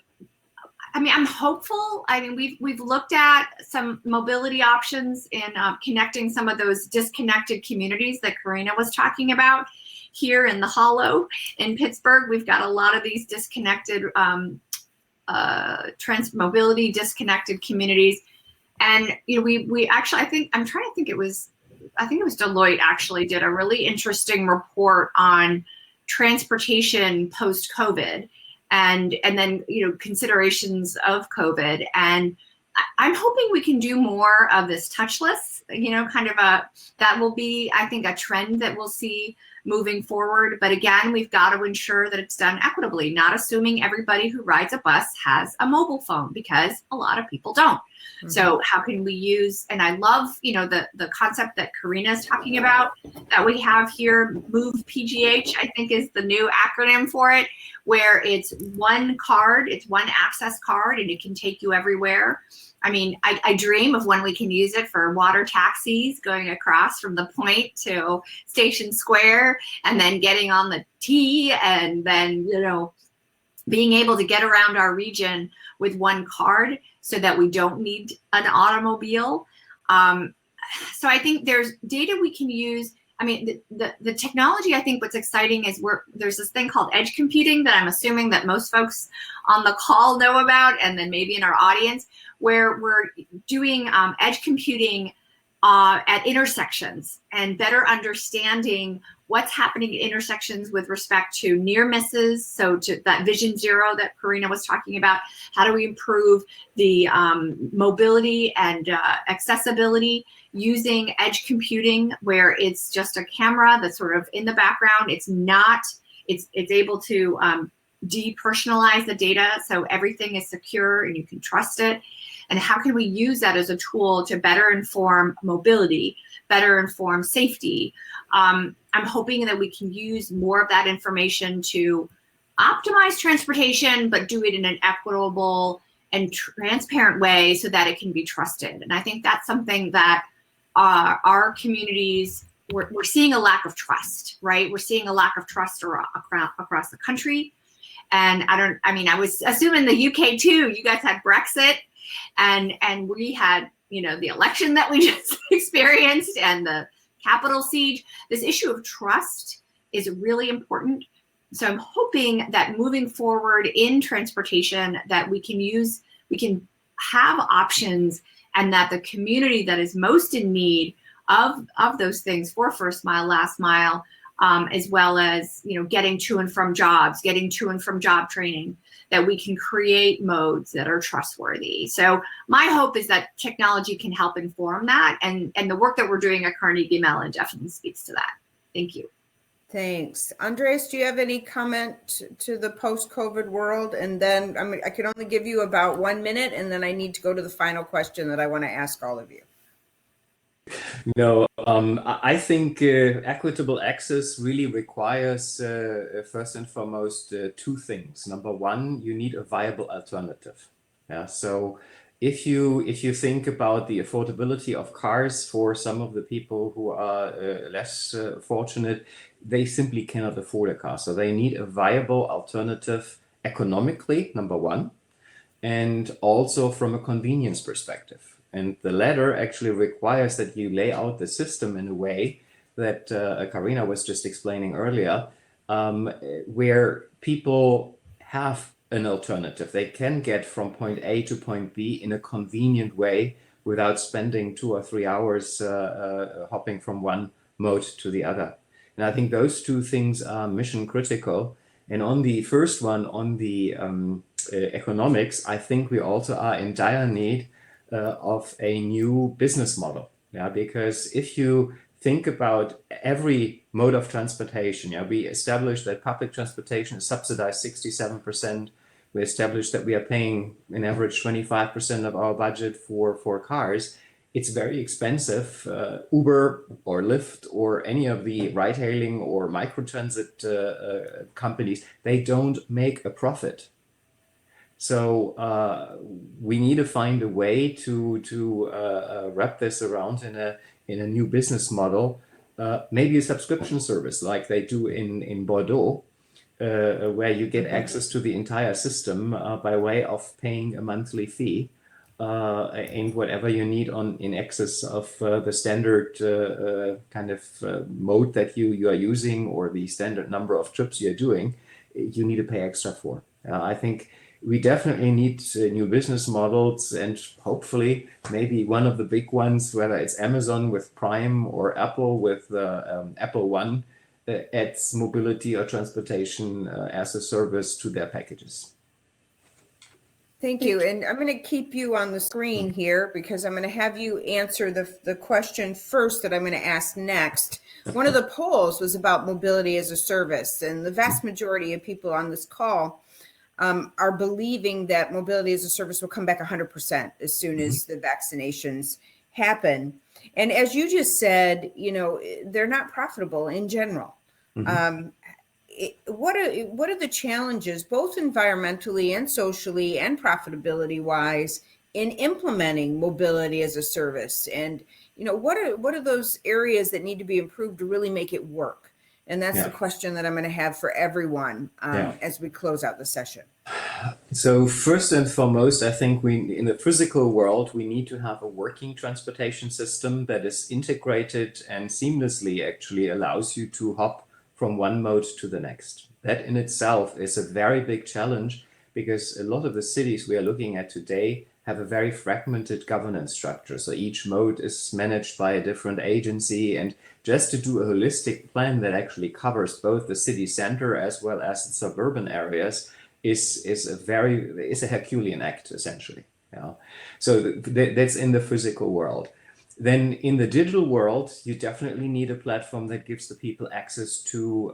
Speaker 3: I'm hopeful. We've looked at some mobility options in connecting some of those disconnected communities that Karina was talking about. Here in the Hollow in Pittsburgh, we've got a lot of these disconnected mobility disconnected communities. And we actually, it was Deloitte actually did a really interesting report on transportation post-COVID. And then, considerations of COVID. And I'm hoping we can do more of this touchless, that will be, I think, a trend that we'll see moving forward. But again, we've got to ensure that it's done equitably, not assuming everybody who rides a bus has a mobile phone, because a lot of people don't. Mm-hmm. So how can we use, and I love, the concept that Karina is talking about that we have here, Move PGH, I think is the new acronym for it, where it's one card, it's one access card, and it can take you everywhere. I dream of when we can use it for water taxis going across from the Point to Station Square, and then getting on the T, and then, being able to get around our region with one card so that we don't need an automobile. So I think there's data we can use. The technology, I think what's exciting is there's this thing called edge computing that I'm assuming that most folks on the call know about, and then maybe in our audience, where we're doing edge computing at intersections and better understanding what's happening at intersections with respect to near misses. So to that vision zero that Karina was talking about, how do we improve the mobility and accessibility using edge computing, where it's just a camera that's sort of in the background. It's able to depersonalize the data, so everything is secure and you can trust it. And how can we use that as a tool to better inform mobility, better inform safety? I'm hoping that we can use more of that information to optimize transportation, but do it in an equitable and transparent way so that it can be trusted. And I think that's something that our communities, we're seeing a lack of trust, right? We're seeing a lack of trust across the country. And I was assuming the UK too, you guys had Brexit, and we had, the election that we just experienced and the Capitol siege. This issue of trust is really important. So I'm hoping that moving forward in transportation, that we can have options, and that the community that is most in need of those things for first mile, last mile, as well as, getting to and from jobs, getting to and from job training, that we can create modes that are trustworthy. So my hope is that technology can help inform that, and the work that we're doing at Carnegie Mellon definitely speaks to that. Thank you.
Speaker 2: Thanks. Andres, do you have any comment to the post-COVID world? And then I can only give you about 1 minute, and then I need to go to the final question that I want to ask all of you.
Speaker 6: No, I think equitable access really requires, first and foremost, two things. Number one, you need a viable alternative. Yeah, so if you think about the affordability of cars for some of the people who are less fortunate, they simply cannot afford a car. So they need a viable alternative economically, number one, and also from a convenience perspective. And the latter actually requires that you lay out the system in a way that Karina was just explaining earlier, where people have an alternative. They can get from point A to point B in a convenient way without spending 2 or 3 hours hopping from one mode to the other. And I think those two things are mission critical. And on the first one, on the economics, I think we also are in dire need of a new business model. Yeah, because if you think about every mode of transportation, yeah, we established that public transportation is subsidized 67%. We established that we are paying an average 25% of our budget for cars. It's very expensive. Uber or Lyft or any of the ride-hailing or microtransit companies, they don't make a profit. So we need to find a way to wrap this around in a new business model, maybe a subscription service like they do in Bordeaux, where you get access to the entire system by way of paying a monthly fee, and whatever you need in excess of the standard kind of mode that you are using or the standard number of trips you're doing, you need to pay extra for. I think we definitely need new business models, and hopefully maybe one of the big ones, whether it's Amazon with Prime or Apple with Apple One, adds mobility or transportation as a service to their packages.
Speaker 2: Thank you. And I'm going to keep you on the screen here because I'm going to have you answer the question first that I'm going to ask next. One of the polls was about mobility as a service, and the vast majority of people on this call are believing that mobility as a service will come back 100% as soon as the vaccinations happen. And as you just said, they're not profitable in general. What are the challenges, both environmentally and socially and profitability wise, in implementing mobility as a service? And what are those areas that need to be improved to really make it work? And that's the question that I'm going to have for everyone as we close out the session.
Speaker 6: So first and foremost, I think in the physical world, we need to have a working transportation system that is integrated and seamlessly actually allows you to hop from one mode to the next. That in itself is a very big challenge because a lot of the cities we are looking at today have a very fragmented governance structure. So each mode is managed by a different agency, and just to do a holistic plan that actually covers both the city center as well as the suburban areas is a Herculean act, essentially. So that's in the physical world. Then in the digital world, you definitely need a platform that gives the people access to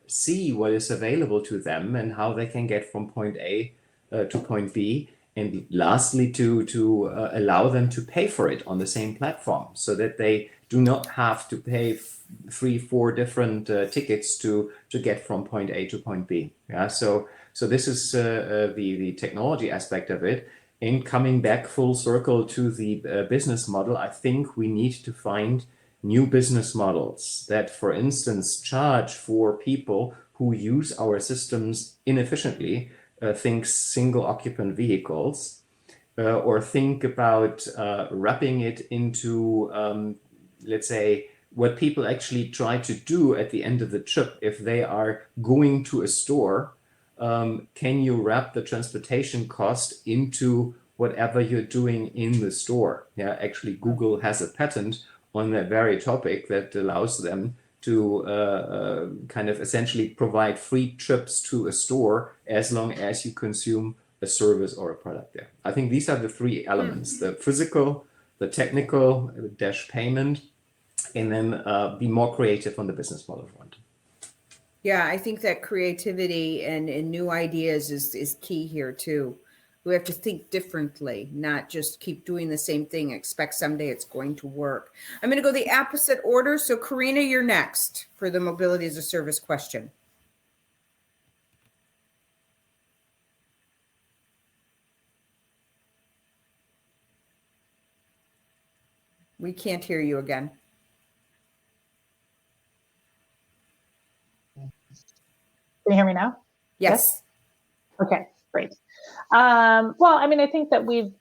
Speaker 6: see what is available to them and how they can get from point A to point B. And lastly, to allow them to pay for it on the same platform so that they do not have to pay 3-4 different tickets to get from point A to point B. So this is the technology aspect of it. In coming back full circle to the business model, I think we need to find new business models that, for instance, charge for people who use our systems inefficiently. Think single occupant vehicles, or think about wrapping it into, let's say, what people actually try to do at the end of the trip. If they are going to a store, can you wrap the transportation cost into whatever you're doing in the store? Actually, Google has a patent on that very topic that allows them to kind of essentially provide free trips to a store as long as you consume a service or a product there. I think these are the three elements: the physical, the technical, dash payment, and then be more creative on the business model front.
Speaker 2: Yeah, I think that creativity and new ideas is key here too. We have to think differently, not just keep doing the same thing, expect someday it's going to work. I'm going to go the opposite order. So Karina, you're next for the mobility as a service question. We can't hear you again.
Speaker 5: Can you hear me now?
Speaker 2: Yes.
Speaker 5: Okay, great. Well, I mean, I think that we've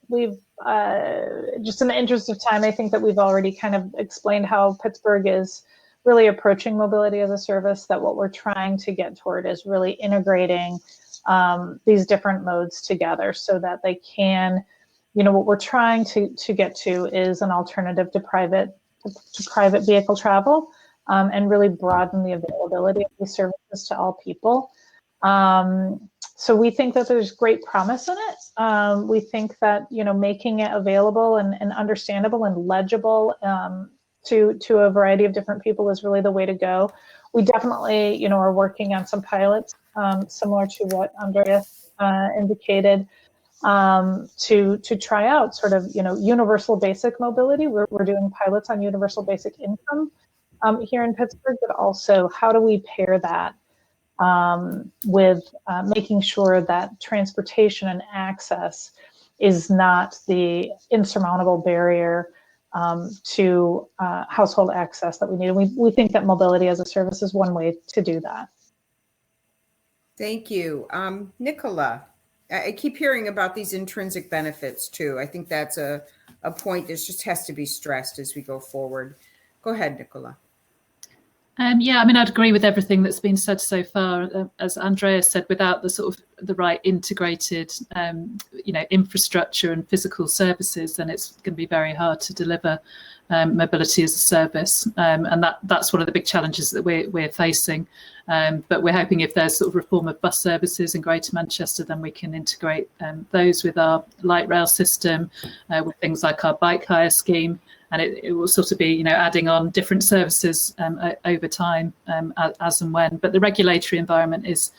Speaker 5: just in the interest of time, I think that we've already kind of explained how Pittsburgh is really approaching mobility as a service, that what we're trying to get toward is really integrating these different modes together so that they can, what we're trying to get to is an alternative to private vehicle travel, and really broaden the availability of these services to all people. So we think that there's great promise in it. We think that, making it available and understandable and legible to a variety of different people is really the way to go. We definitely, are working on some pilots similar to what Andreas indicated, to try out sort of, universal basic mobility. We're doing pilots on universal basic income here in Pittsburgh, but also how do we pair that with making sure that transportation and access is not the insurmountable barrier to household access that we need. And we think that mobility as a service is one way to do that.
Speaker 2: Thank you. Nicola, I keep hearing about these intrinsic benefits too. I think that's a point that just has to be stressed as we go forward. Go ahead, Nicola.
Speaker 4: Yeah, I mean, I'd agree with everything that's been said so far. As Andreas said, without the sort of the right integrated, infrastructure and physical services, then it's going to be very hard to deliver mobility as a service. And that's one of the big challenges that we're facing. But we're hoping if there's sort of reform of bus services in Greater Manchester, then we can integrate those with our light rail system, with things like our bike hire scheme. And it will sort of be, adding on different services over time as and when. But the regulatory environment is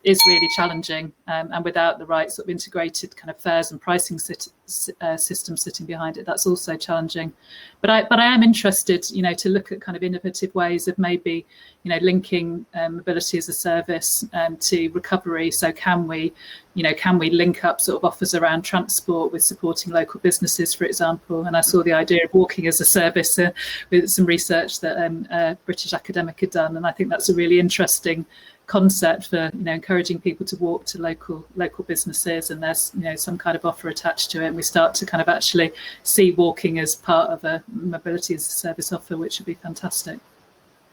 Speaker 4: really challenging, and without the right sort of integrated kind of fares and pricing system sitting behind it, that's also challenging. But I am interested, to look at kind of innovative ways of maybe, linking mobility as a service to recovery. So can we link up sort of offers around transport with supporting local businesses, for example? And I saw the idea of walking as a service with some research that a British academic had done, and I think that's a really interesting concept for encouraging people to walk to local businesses, and there's some kind of offer attached to it, and we start to kind of actually see walking as part of a mobility as a service offer, which would be fantastic.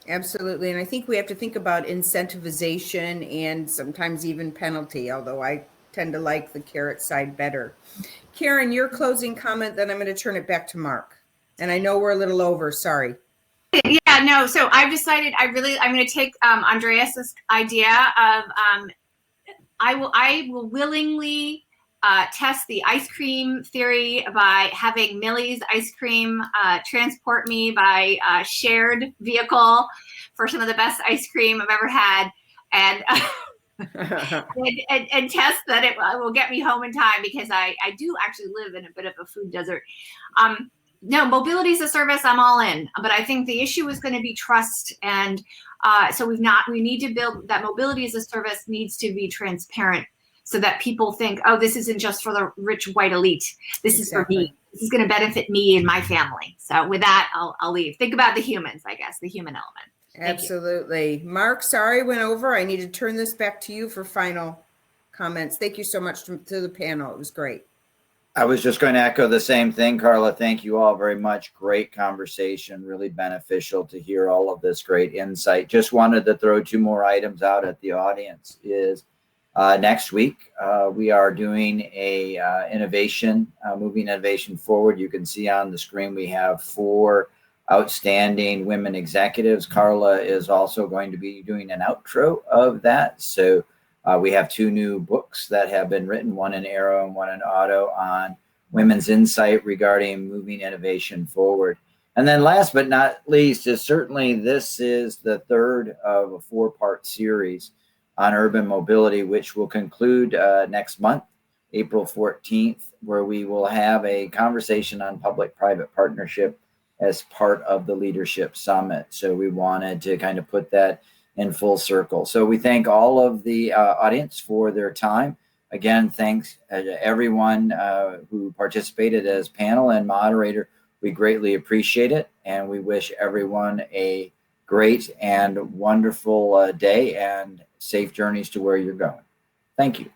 Speaker 2: Absolutely. And I think we have to think about incentivization and sometimes even penalty, although I tend to like the carrot side better. Karen, your closing comment, then I'm going to turn it back to Mark. And I know we're a little over, sorry.
Speaker 3: Yeah, no. So I've decided I'm going to take Andreas's idea of I will willingly test the ice cream theory by having Millie's ice cream transport me by shared vehicle for some of the best ice cream I've ever had, and and test that it will get me home in time, because I do actually live in a bit of a food desert. No, mobility is a service, I'm all in. But I think the issue is going to be trust. And so we need to build that mobility as a service needs to be transparent so that people think, oh, this isn't just for the rich white elite. This is for me. This is going to benefit me and my family. So with that, I'll leave. Think about the humans, I guess, the human element.
Speaker 2: Absolutely. Mark, sorry I went over. I need to turn this back to you for final comments. Thank you so much to the panel. It was great.
Speaker 1: I was just going to echo the same thing, Carla. Thank you all very much. Great conversation, really beneficial to hear all of this great insight. Just wanted to throw two more items out at the audience. Is next week we are doing a moving innovation forward. You can see on the screen we have 4 outstanding women executives. Carla is also going to be doing an outro of that. So we have 2 new books that have been written, one in Aero and one in Auto, on women's insight regarding moving innovation forward. And then last but not least is certainly this is the third of a 4-part series on urban mobility, which will conclude next month, April 14th, where we will have a conversation on public-private partnership as part of the Leadership Summit. So we wanted to kind of put that in full circle. So we thank all of the audience for their time. Again, thanks to everyone who participated as panel and moderator. We greatly appreciate it, and we wish everyone a great and wonderful day and safe journeys to where you're going. Thank you.